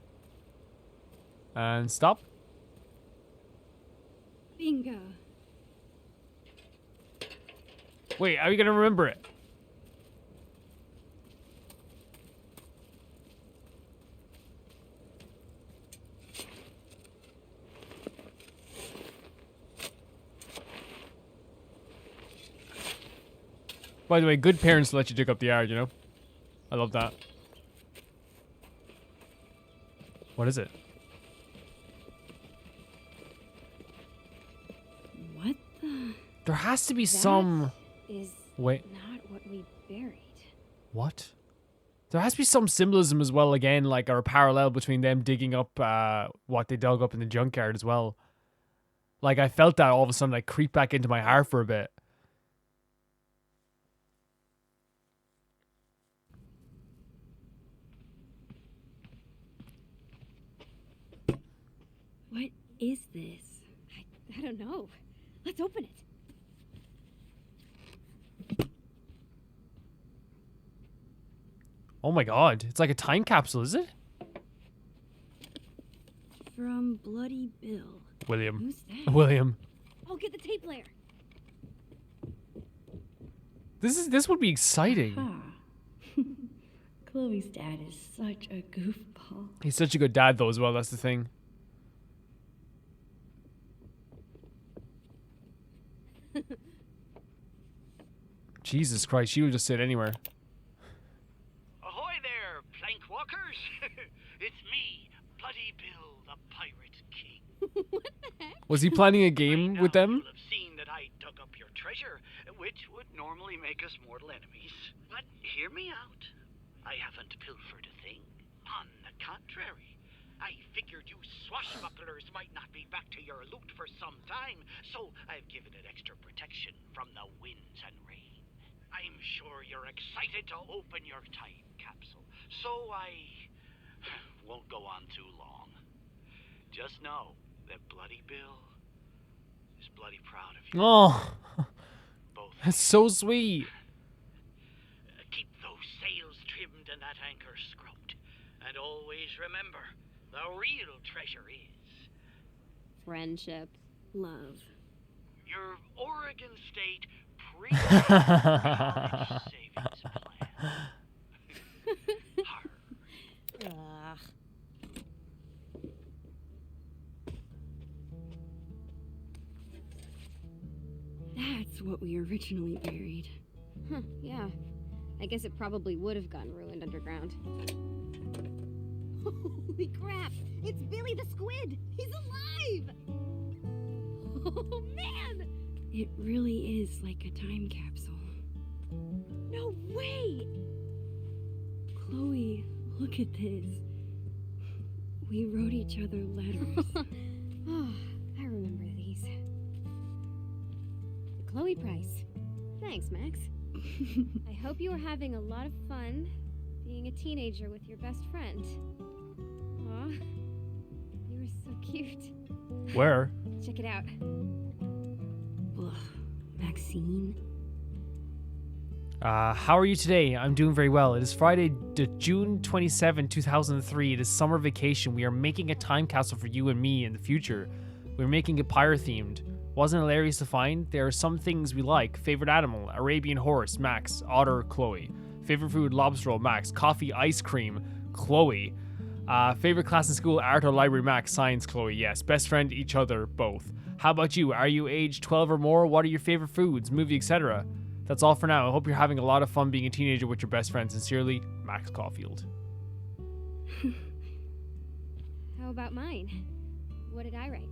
And stop. Bingo. Wait, are we going to remember it? By the way, good parents let you dig up the yard, you know? I love that. What is it? What the? There has to be some... Is Wait, not what we buried. what? There has to be some symbolism as well, again, like, or a parallel between them digging up what they dug up in the junkyard as well. Like, I felt that all of a sudden, like, creep back into my heart for a bit. What is this? I don't know. Let's open it. Oh my god, it's like a time capsule, is it? From Bloody Bill. William. Who's that? William. I'll get the tape player. This would be exciting. Ah. Chloe's dad is such a goofball. He's such a good dad, though, as well. That's the thing. Jesus Christ, she would just sit anywhere. Ahoy there, plank walkers! It's me, Bloody Bill, the Pirate King. Was he planning a game By with now them? You'll have seen that I dug up your treasure, which would normally make us mortal enemies. But hear me out. I haven't pilfered a thing. On the contrary, I figured you swashbucklers might not be back to your loot for some time, so I've given it extra protection from the winds and rain. I'm sure you're excited to open your time capsule, so I won't go on too long. Just know that Bloody Bill is bloody proud of you. Oh, Both. that's so sweet. Keep those sails trimmed and that anchor scrubbed. And always remember, the real treasure is Friendship. Love. your Oregon State pre-college savings plan. Arr. Ugh. That's what we originally buried. Huh, yeah. I guess it probably would have gotten ruined underground. Holy crap! It's Billy the Squid! He's alive! Oh, man! It really is like a time capsule. No way! Chloe, look at this. We wrote each other letters. Oh, I remember these. The Chloe Price. Thanks, Max. I hope you are having a lot of fun being a teenager with your best friend. Aw, you were so cute. Where? Check it out. Ugh, Maxine. How are you today? I'm doing very well. It is Friday, June 27, 2003. It is summer vacation. We are making a time capsule for you and me in the future. We're making it pirate themed. Wasn't hilarious to find? There are some things we like. Favorite animal, Arabian horse, Max. Otter, Chloe. Favorite food, lobster roll, Max. Coffee, ice cream, Chloe. Favorite class in school, art or library, Max. Science, Chloe, yes. Best friend, each other, both. How about you? Are you age 12 or more? What are your favorite foods, movie, etc.? That's all for now. I hope you're having a lot of fun being a teenager with your best friend. Sincerely, Max Caulfield. How about mine? What did I write?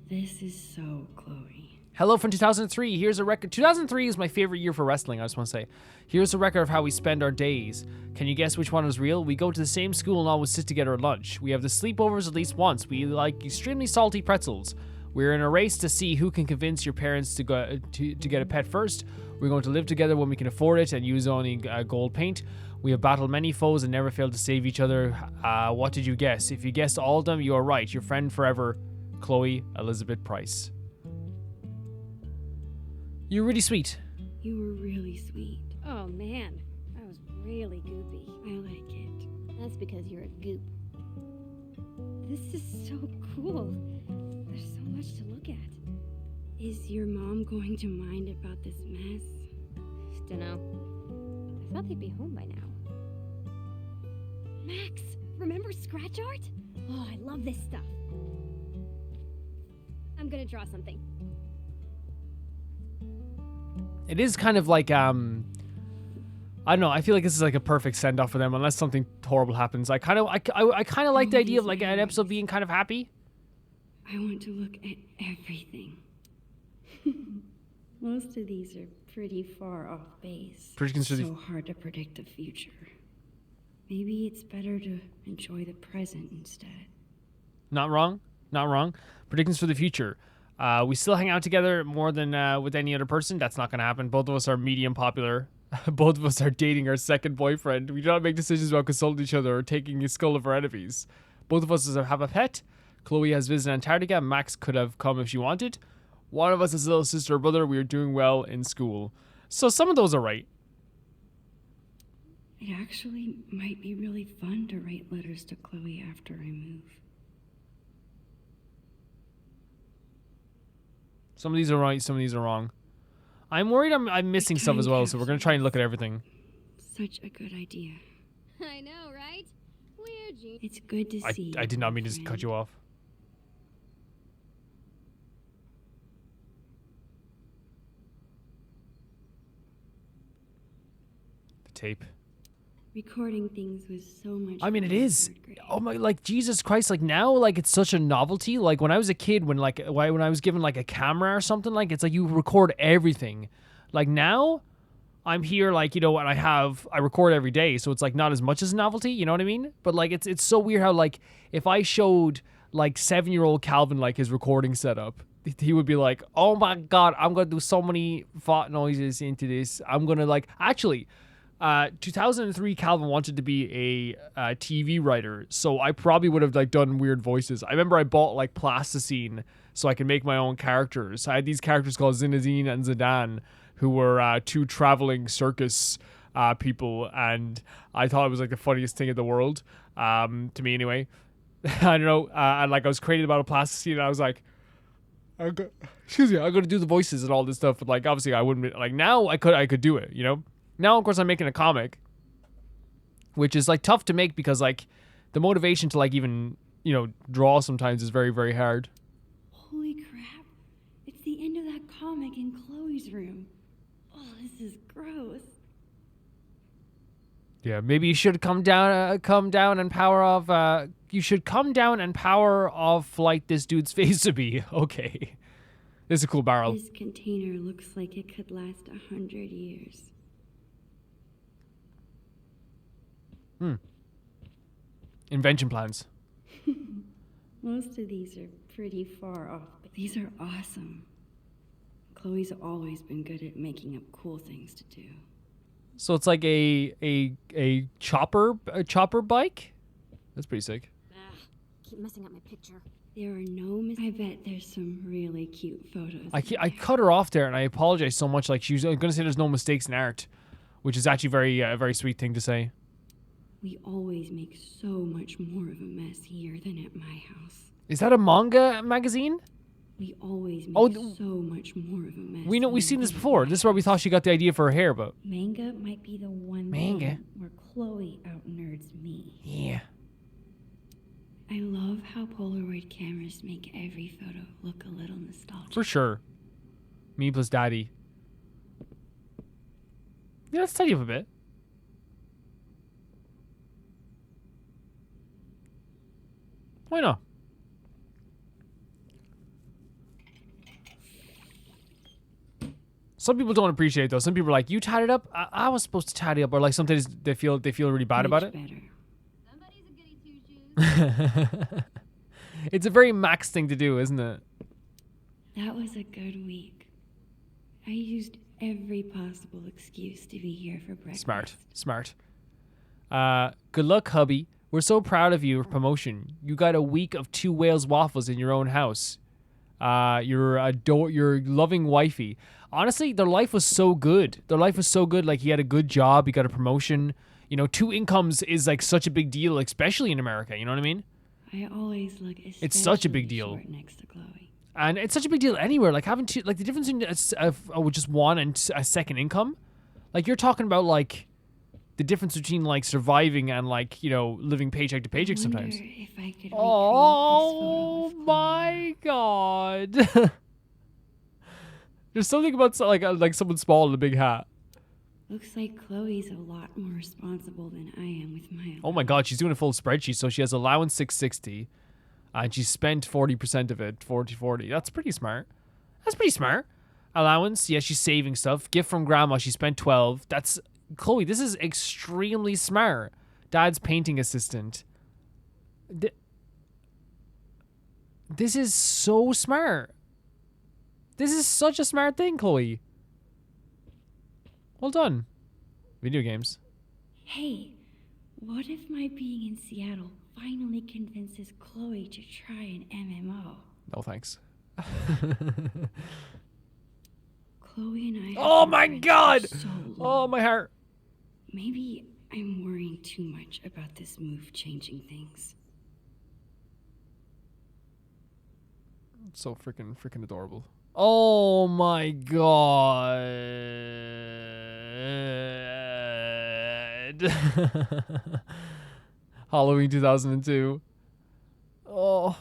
This is so Chloe. Hello from 2003. Here's a record. 2003 is my favorite year for wrestling, I just want to say. Here's a record of how we spend our days. Can you guess which one is real? We go to the same school and always sit together at lunch. We have the sleepovers at least once. We like extremely salty pretzels. We're in a race to see who can convince your parents to go to get a pet first. We're going to live together when we can afford it and use only gold paint. We have battled many foes and never failed to save each other. What did you guess? If you guessed all of them, you are right. Your friend forever, Chloe Elizabeth Price. You're really sweet. You were really sweet. Oh man, that was really goopy. I like it. That's because you're a goop. This is so cool. There's so much to look at. Is your mom going to mind about this mess? Dunno. I thought they'd be home by now. Max, remember scratch art? Oh, I love this stuff. I'm gonna draw something. It is kind of like, I don't know, I feel like this is like a perfect send-off for them unless something horrible happens. I kind of like the idea of like an episode being kind of happy. I want to look at everything. Most of these are pretty far off base. So hard to predict the future. Maybe it's better to enjoy the present instead. Not wrong. Not wrong. Predictions for the future. We still hang out together more than with any other person. That's not going to happen. Both of us are medium popular. Both of us are dating our second boyfriend. We do not make decisions about consulting each other or taking a skull of our enemies. Both of us have a pet. Chloe has visited Antarctica. Max could have come if she wanted. One of us is a little sister or brother. We are doing well in school. So some of those are right. It actually might be really fun to write letters to Chloe after I move. Some of these are right, some of these are wrong. I'm worried I'm missing stuff as well, so we're going to try and look at everything. Such a good idea. I know, right? We're genius. It's good to see. I did not mean to just cut you off. The tape. Recording things was so much I mean, it fun in is. third grade. Oh my, like, Jesus Christ, like, now, like, it's such a novelty. Like, when I was a kid, when I was given, like, a camera or something, like, it's like you record everything. Like, now, I'm here, like, you know, and I record every day, so it's, like, not as much as a novelty, you know what I mean? But, like, it's so weird how, like, if I showed, like, 7-year-old Calvin, like, his recording setup, he would be like, oh my God, I'm going to do so many fart noises into this. I'm going to, like, actually... 2003, Calvin wanted to be a TV writer, so I probably would have like done weird voices. I remember I bought like plasticine so I could make my own characters. I had these characters called Zinedine and Zidane, who were two traveling circus people, and I thought it was like the funniest thing in the world, to me anyway. I don't know, and like I was creating about a plasticine, and I was like, I'm going to do the voices and all this stuff, but like obviously I wouldn't like now I could do it, you know. Now, of course, I'm making a comic, which is, like, tough to make because, like, the motivation to, like, even, you know, draw sometimes is very, very hard. Holy crap. It's the end of that comic in Chloe's room. Oh, this is gross. Yeah, maybe you should come down and power off, you should come down and power off like this dude's face to be. Okay. This is a cool barrel. This container looks like it could last 100 years. Invention plans. Most of these are pretty far off, but these are awesome. Chloe's always been good at making up cool things to do. So it's like a chopper bike? That's pretty sick. Keep messing up my picture. There are no I bet there's some really cute photos. I cut her off there, and I apologize so much. Like, she was going to say there's no mistakes in art, which is actually a very sweet thing to say. We always make so much more of a mess here than at my house. Is that a manga magazine? We always make so much more of a mess. We've seen this before. This is where we thought she got the idea for her hair, but... Manga might be the one Manga? thing where Chloe out-nerds me. Yeah. I love how Polaroid cameras make every photo look a little nostalgic. For sure. Me plus daddy. Yeah, let's tidy up a bit. Why not? Some people don't appreciate it, though. Some people are like, "You tied it up. I was supposed to tidy up," or like sometimes they feel really bad about it. Better. Somebody's a goody two-shoes. It's a very Max thing to do, isn't it? That was a good week. I used every possible excuse to be here for breakfast. Smart. Good luck, hubby. We're so proud of you for promotion. You got a week of 2 Wales waffles in your own house. Your loving wifey. Honestly, their life was so good. Like, he had a good job. He got a promotion. You know, 2 incomes is like such a big deal, especially in America. You know what I mean? I always look especially It's such a big deal. short next to Chloe. And it's such a big deal anywhere. Like having two, like the difference in just one and a second income. Like you're talking about like the difference between like surviving and like, you know, living paycheck to paycheck sometimes. If I could Oh recreate this photo with my god. There's something about like someone small in a big hat. Looks like Chloe's a lot more responsible than I am with my Oh my god, she's doing a full spreadsheet. So she has allowance 660 and she spent 40% of it, 40. That's pretty smart. Allowance, yeah, she's saving stuff. Gift from grandma, she spent 12. That's Chloe, this is extremely smart. Dad's painting assistant. This is so smart. This is such a smart thing, Chloe. Well done. Video games. Hey, what if my being in Seattle finally convinces Chloe to try an MMO? No thanks. Chloe and I have Oh been my friends god! for so Oh long. my heart. Maybe I'm worrying too much about this move changing things. So freaking adorable. Oh my god. Halloween 2002. Oh,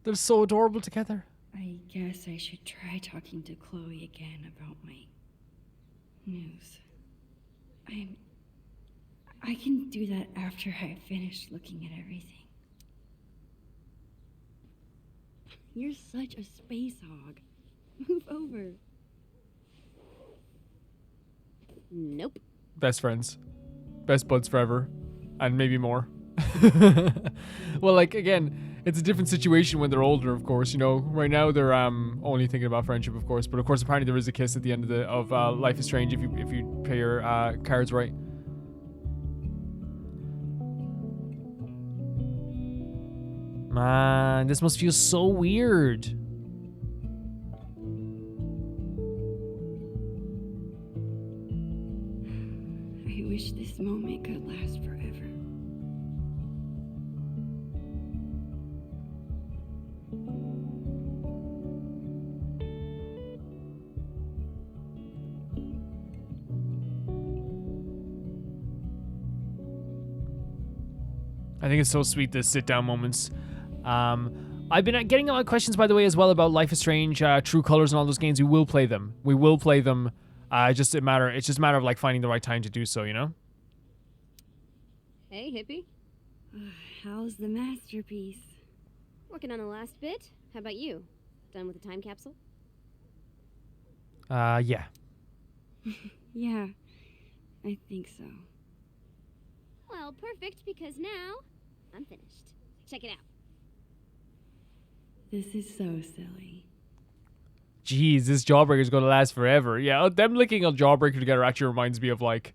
they're so adorable together. I guess I should try talking to Chloe again about my news. I can do that after I finish looking at everything. You're such a space hog. Move over. Nope. Best friends. Best buds forever. And maybe more. Well, like, again, it's a different situation when they're older, of course. You know, right now they're only thinking about friendship, of course. But of course, apparently there is a kiss at the end of Life is Strange if you play your cards right. Man, this must feel so weird. I wish this moment could last forever. I think it's so sweet, the sit-down moments. I've been getting a lot of questions, by the way, as well about Life is Strange, True Colors, and all those games. We will play them. It's just a matter of like finding the right time to do so, you know? Hey, hippie. How's the masterpiece? Working on the last bit. How about you? Done with the time capsule? Yeah. Yeah, I think so. Well, perfect, because now I'm finished. Check it out. This is so silly. Jeez, this Jawbreaker's gonna last forever. Yeah, them licking a Jawbreaker together actually reminds me of like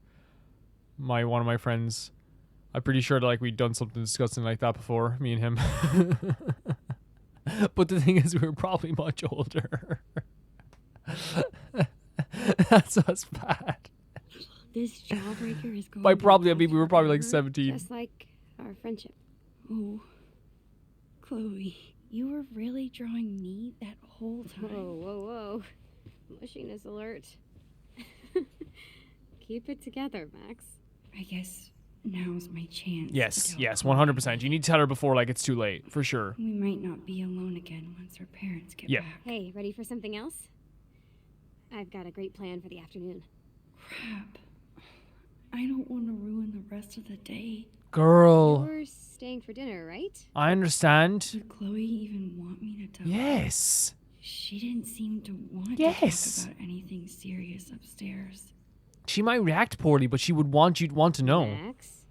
one of my friends. I'm pretty sure that like we'd done something disgusting like that before, me and him. But the thing is, we were probably much older. That's us bad. This jawbreaker is going By to probably, I mean last we were probably like forever? 17. Just like our friendship. Oh, Chloe, you were really drawing me that whole time. Whoa. Mushiness alert. Keep it together, Max. I guess now's my chance. Yes, to tell yes, Chloe. 100%. You need to tell her before like it's too late, for sure. We might not be alone again once her parents get Yep. back. Hey, ready for something else? I've got a great plan for the afternoon. Crap. I don't want to ruin the rest of the day. Girl, You're staying for dinner, right? I understand. Would Chloe even want me to tell her? Yes. She didn't seem to want Yes. to talk about anything serious upstairs. She might react poorly, but she would want you'd want to know. Max?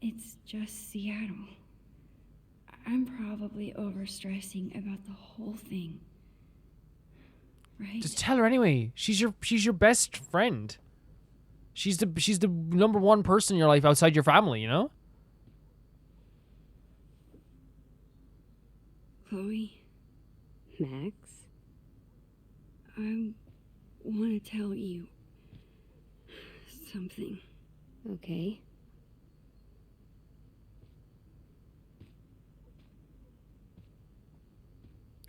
It's just Seattle. I'm probably overstressing about the whole thing. Right? Just tell her anyway. She's your best friend. She's the number one person in your life outside your family, you know? Chloe, Max? I want to tell you something. Okay.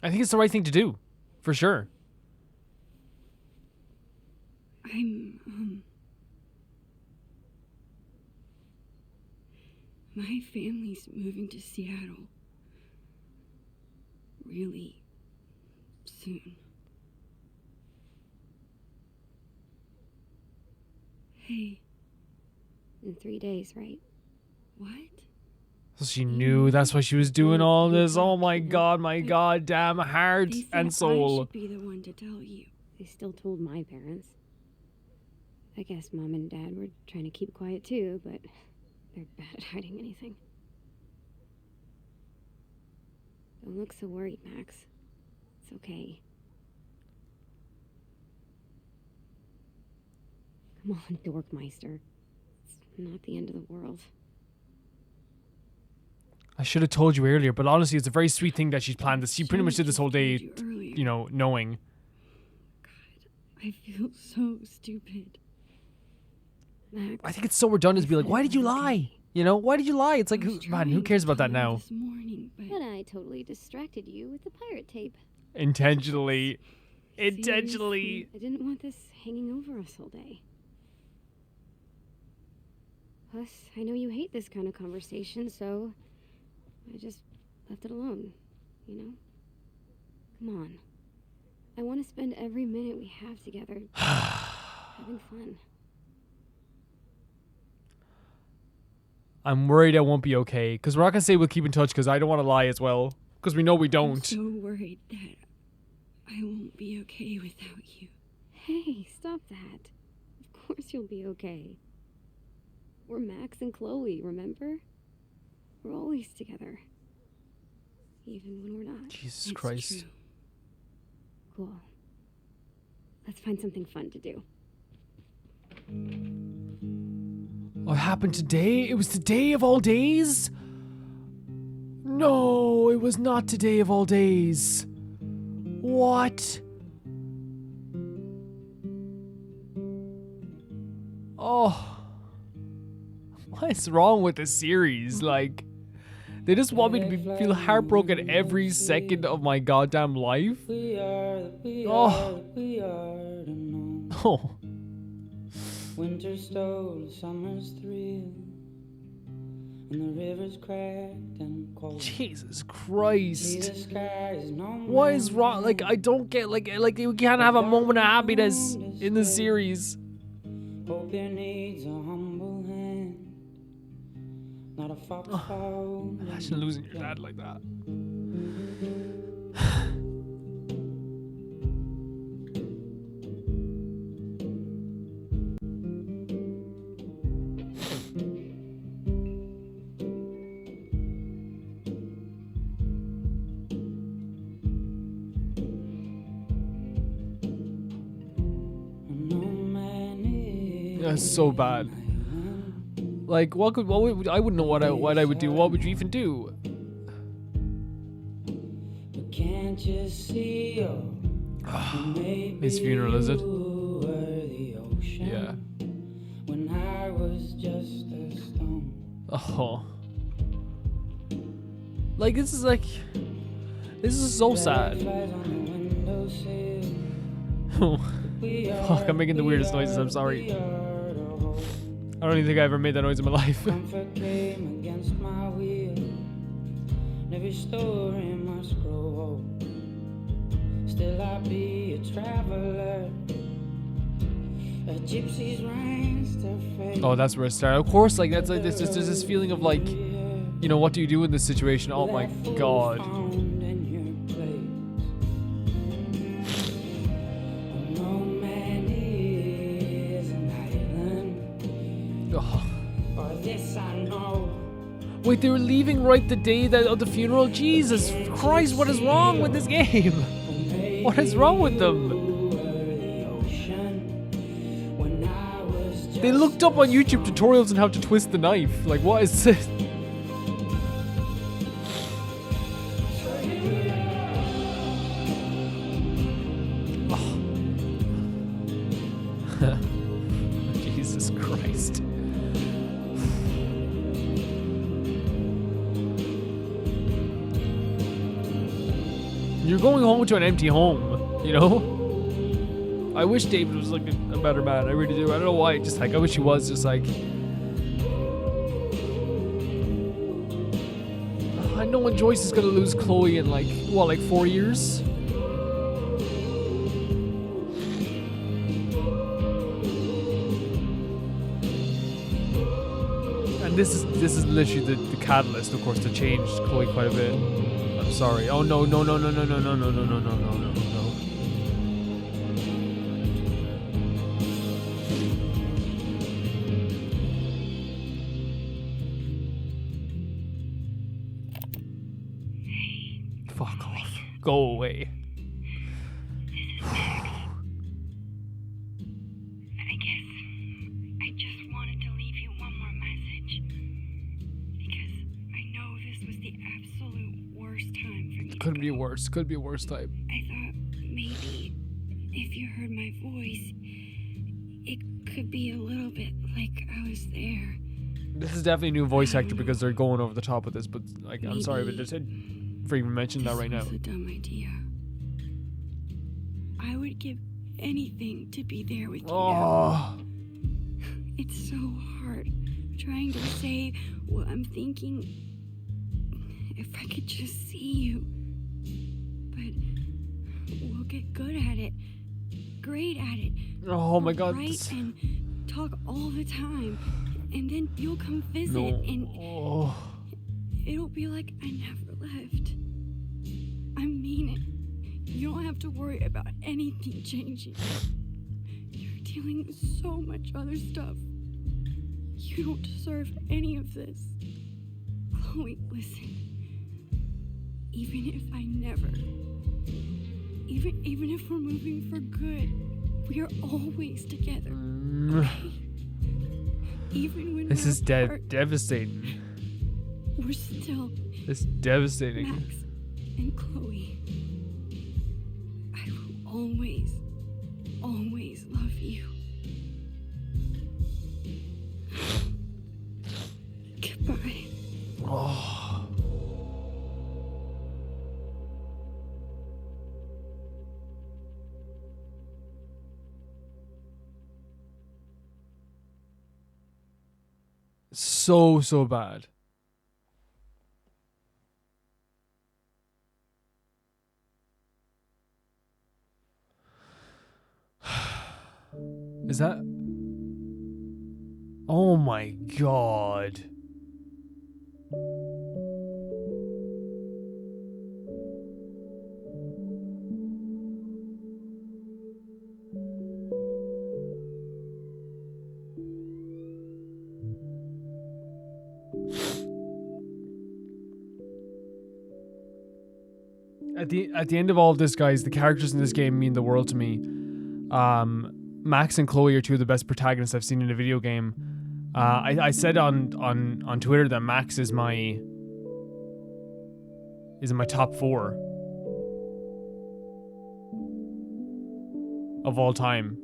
I think it's the right thing to do. For sure. My family's moving to Seattle. Really soon. Hey, In 3 days, right? what? So she knew that's why she was doing all this. Oh my god, my goddamn heart They said and I soul. should be the one to tell you. They still told my parents. I guess Mom and Dad were trying to keep quiet too, but they're bad at hiding anything. Don't look so worried, Max. It's okay. Come on, Dorkmeister. It's not the end of the world. I should have told you earlier, but honestly, it's a very sweet thing that she's planned this. She pretty much did this whole day, Told you earlier. you know, knowing. I feel so stupid. Max, I think it's so redundant to be like, why did you lie? You know, why did you lie? It's like, I was man, who trying cares to about that tell her now? This morning, but but I totally distracted you with the pirate tape. Intentionally. Seriously? Intentionally. I didn't want this hanging over us all day. Plus, I know you hate this kind of conversation, so I just left it alone, you know? Come on. I want to spend every minute we have together having fun. I'm worried I won't be okay. Because we're not going to say we'll keep in touch because I don't want to lie as well. Because we know we I'm don't. so worried that I won't be okay without you. Hey, stop that. Of course you'll be okay. We're Max and Chloe, remember? We're always together. Even when we're not. Jesus It's Christ. true. Cool. Let's find something fun to do. What happened today? It was today of all days? No, it was not today of all days. What? Oh. What is wrong with the series? Like, they just want me to feel heartbroken every second of my goddamn life? Oh. Oh. Winter stole summer's thrill, and the river's cracked and cold. Jesus See, Christ. the sky is no What is wrong? Like, I don't get, like we can't have a moment of happiness in the series. Hope it needs a humble hand, not a foxhole. Imagine losing your dad like that. That's so bad. Like, what would I wouldn't know what I would do. What would you even do? But can't you see? His funeral, is it? The ocean. Yeah. When I was just a stone. Oh. Like, this is so sad. Butterflies on the windowsill. Fuck, I'm making the weirdest noises, I'm sorry. I don't even think I ever made that noise in my life. Comfort came against my will, and every story must grow old. Still I'll be a traveler, a gypsy's reins to fade. Oh, that's where it started. Of course, like that's like there's this feeling of like, you know, what do you do in this situation? Oh my god. Found in your place. No man is an island, Oh. or this I know. Wait, they were leaving right the day that of the funeral? Jesus Christ, what is wrong with this game? What is wrong with them? They looked up on YouTube tutorials on how to twist the knife. Like, what is this? Oh. Jesus Christ. You're going home to an empty home, you know? I wish David was like a better man. I really do. I don't know why. Just like I wish he was just like. I know when Joyce is gonna lose Chloe in like what, like 4 years? And this is literally the catalyst, of course, to change Chloe quite a bit. I'm sorry. Oh no. Fuck off. Go away. I guess I just wanted to leave you one more message. Because I know this was the absolute worst time for me. Could be worse. Could be a worse time. I thought maybe if you heard my voice, it could be a little bit like I was there. This is definitely a new voice actor because they're going over the top with this, but like I'm sorry, but just for even mentioning that right now. This was a dumb idea. I would give anything to be there with you now. Oh. It's so hard trying to say what I'm thinking. If I could just see you. But we'll get good at it. Great at it. Oh my We'll god. write and talk all the time. And then you'll come visit and Oh. it'll be like I never left. I mean it. You don't have to worry about anything changing. You're dealing with so much other stuff. You don't deserve any of this. Chloe, listen. Even if I never, even if we're moving for good, we are always together. Okay? Even when This we're is apart, devastating. we're still It's devastating. Max and Chloe. I will always, always love you. Goodbye. Oh. So bad. Is that? Oh my god. At the end of all of this, guys, the characters in this game mean the world to me. Max and Chloe are two of the best protagonists I've seen in a video game. I said on Twitter that Max is in my top 4 of all time.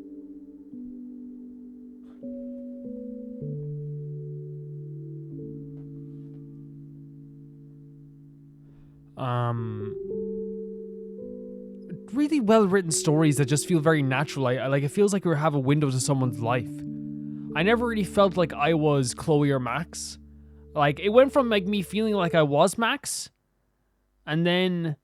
Really well written stories that just feel very natural. I like, it feels like we have a window to someone's life. I never really felt like I was Chloe or Max. Like, it went from like me feeling like I was Max, and then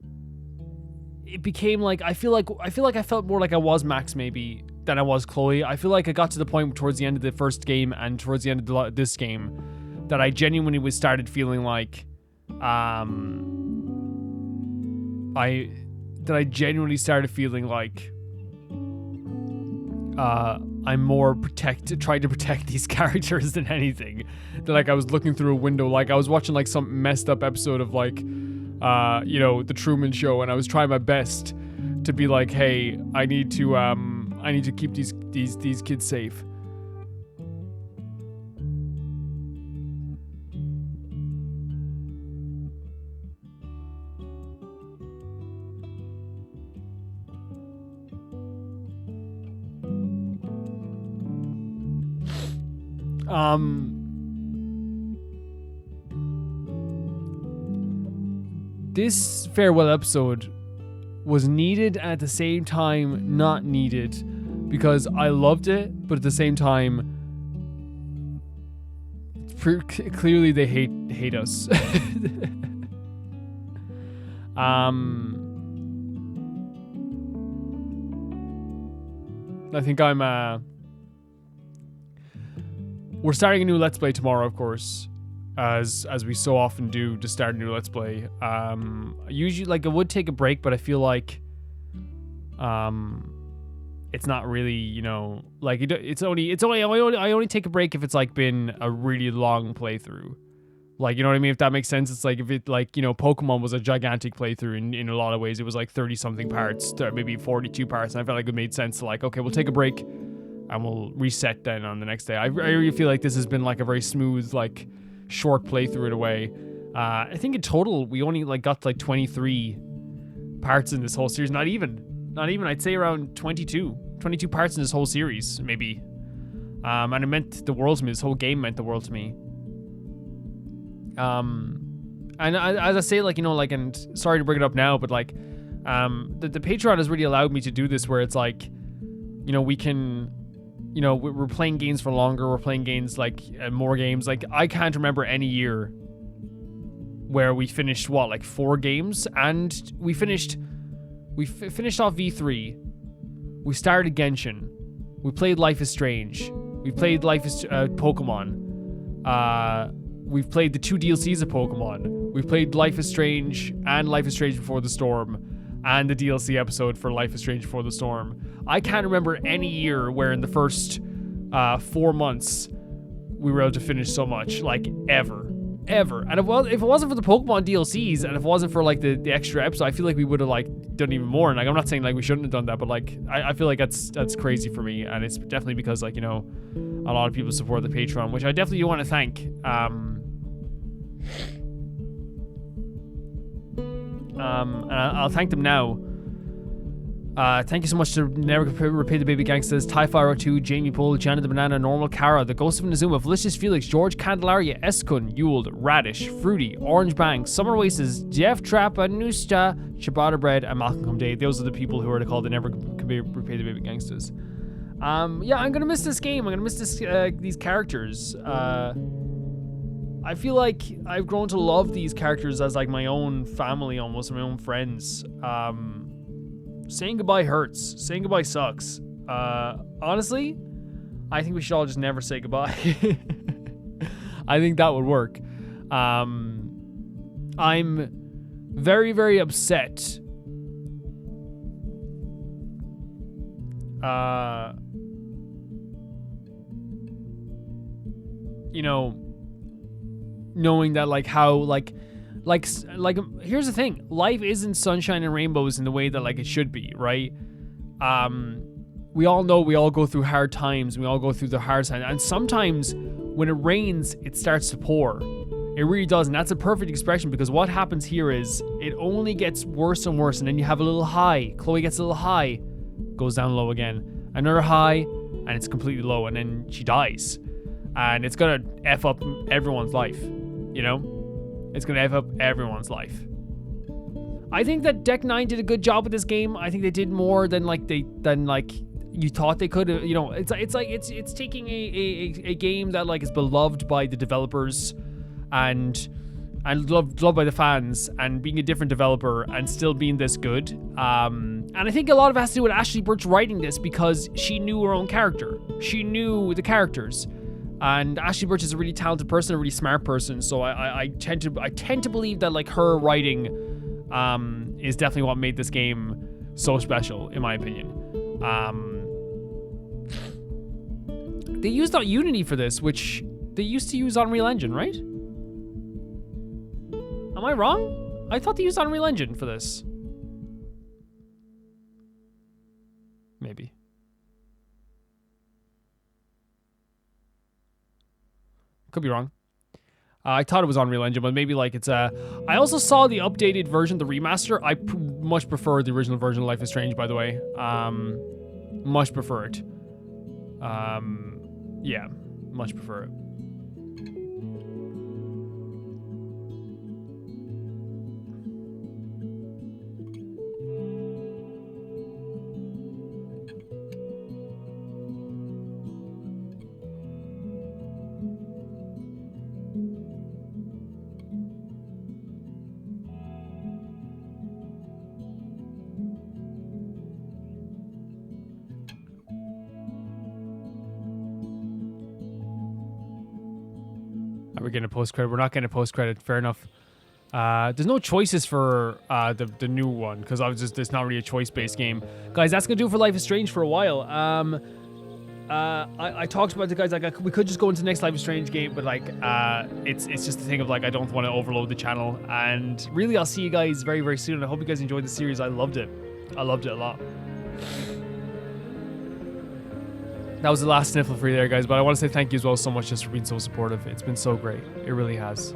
it became like I feel like I felt more like I was Max maybe than I was Chloe. I feel like I got to the point towards the end of the first game and towards the end of this game that I genuinely was started feeling like I genuinely started feeling like I'm more trying to protect these characters than anything. That like I was looking through a window, like I was watching like some messed up episode of like the Truman Show, and I was trying my best to be like, hey, I need to keep these kids safe. This farewell episode was needed and at the same time not needed, because I loved it, but at the same time clearly they hate us. I think we're starting a new Let's Play tomorrow, of course, as we so often do to start a new Let's Play. Usually, like, I would take a break, but I feel like it's not really, you know, like I only take a break if it's like been a really long playthrough. Like, you know what I mean? If that makes sense. It's like if it, like, you know, Pokemon was a gigantic playthrough in a lot of ways. It was like 30 something parts, maybe 42 parts, and I felt like it made sense to like, okay, we'll take a break and we'll reset then on the next day. I really feel like this has been like a very smooth, like, short playthrough in a way. I think in total we only like got like 23 parts in this whole series. Not even. I'd say around 22 parts in this whole series, maybe. And it meant the world to me. This whole game meant the world to me. And as I say, like, you know, like, and sorry to bring it up now, but like, the Patreon has really allowed me to do this, where it's like, you know, we can, you know, we're playing games for longer. We're playing games like more games. Like, I can't remember any year where we finished like 4 games, and we finished off V3. We started Genshin. We played Life is Strange. We played Pokemon. We've played the 2 DLCs of Pokemon. We've played Life is Strange and Life is Strange Before the Storm, and the DLC episode for Life is Strange Before the Storm. I can't remember any year where in the first 4 months we were able to finish so much, like, ever. And if it wasn't for the Pokemon DLCs, and if it wasn't for like the extra episode, I feel like we would have like done even more. And like, I'm not saying like we shouldn't have done that, but like I feel like that's crazy for me, and it's definitely because, like, you know, a lot of people support the Patreon, which I definitely want to thank. And I'll thank them now. Thank you so much to Never Repay the Baby Gangsters, Ty502, Jamie Poole, Janet the Banana, Normal Kara, The Ghost of Inazuma, Felicious Felix, George Candelaria, Eskun, Yuled, Radish, Fruity, Orange Bang, Summer Oasis, Jeff Trappa, Nusta, Ciabatta Bread, and Malcolm Come Day. Those are the people who are called the Never Repay the Baby Gangsters. Yeah, I'm gonna miss this game. I'm gonna miss these characters. I feel like I've grown to love these characters as like my own family, almost my own friends. Saying goodbye hurts. Saying goodbye sucks. Honestly, I think we should all just never say goodbye. I think that would work. I'm very, very upset. You know, knowing that, like, how, like here's the thing, life isn't sunshine and rainbows in the way that like it should be, right? We all know we all go through hard times, we all go through the hard times, and sometimes when it rains it starts to pour. It really does, and that's a perfect expression, because what happens here is it only gets worse and worse, and then you have a little high. Chloe gets a little high, goes down low again, another high, and it's completely low, and then she dies, and it's gonna F up everyone's life, you know? It's gonna F up everyone's life. I think that Deck 9 did a good job with this game. I think they did more than you thought they could, you know, it's taking a game that like is beloved by the developers and loved by the fans, and being a different developer and still being this good. And I think a lot of it has to do with Ashley Burch writing this, because she knew her own character. She knew the characters. And Ashley Burch is a really talented person, a really smart person. So I tend to believe that like her writing is definitely what made this game so special, in my opinion. They used Unity for this, which they used to use Unreal Engine, right? Am I wrong? I thought they used Unreal Engine for this. Maybe. Could be wrong. I thought it was Unreal Engine, but maybe like it's I also saw the updated version, the remaster. I much prefer the original version of Life is Strange, by the way. Much prefer it. Yeah, much prefer it. We're getting a post credit. We're not getting a post credit. Fair enough. There's no choices for the new one, because it's not really a choice based game, guys. That's gonna do it for Life is Strange for a while. I talked about the guys like we could just go into the next Life is Strange game, but like it's just the thing of like I don't want to overload the channel. And really, I'll see you guys very, very soon. I hope you guys enjoyed the series. I loved it a lot. That was the last sniffle for you there, guys, but I want to say thank you as well so much just for being so supportive. It's been so great. It really has.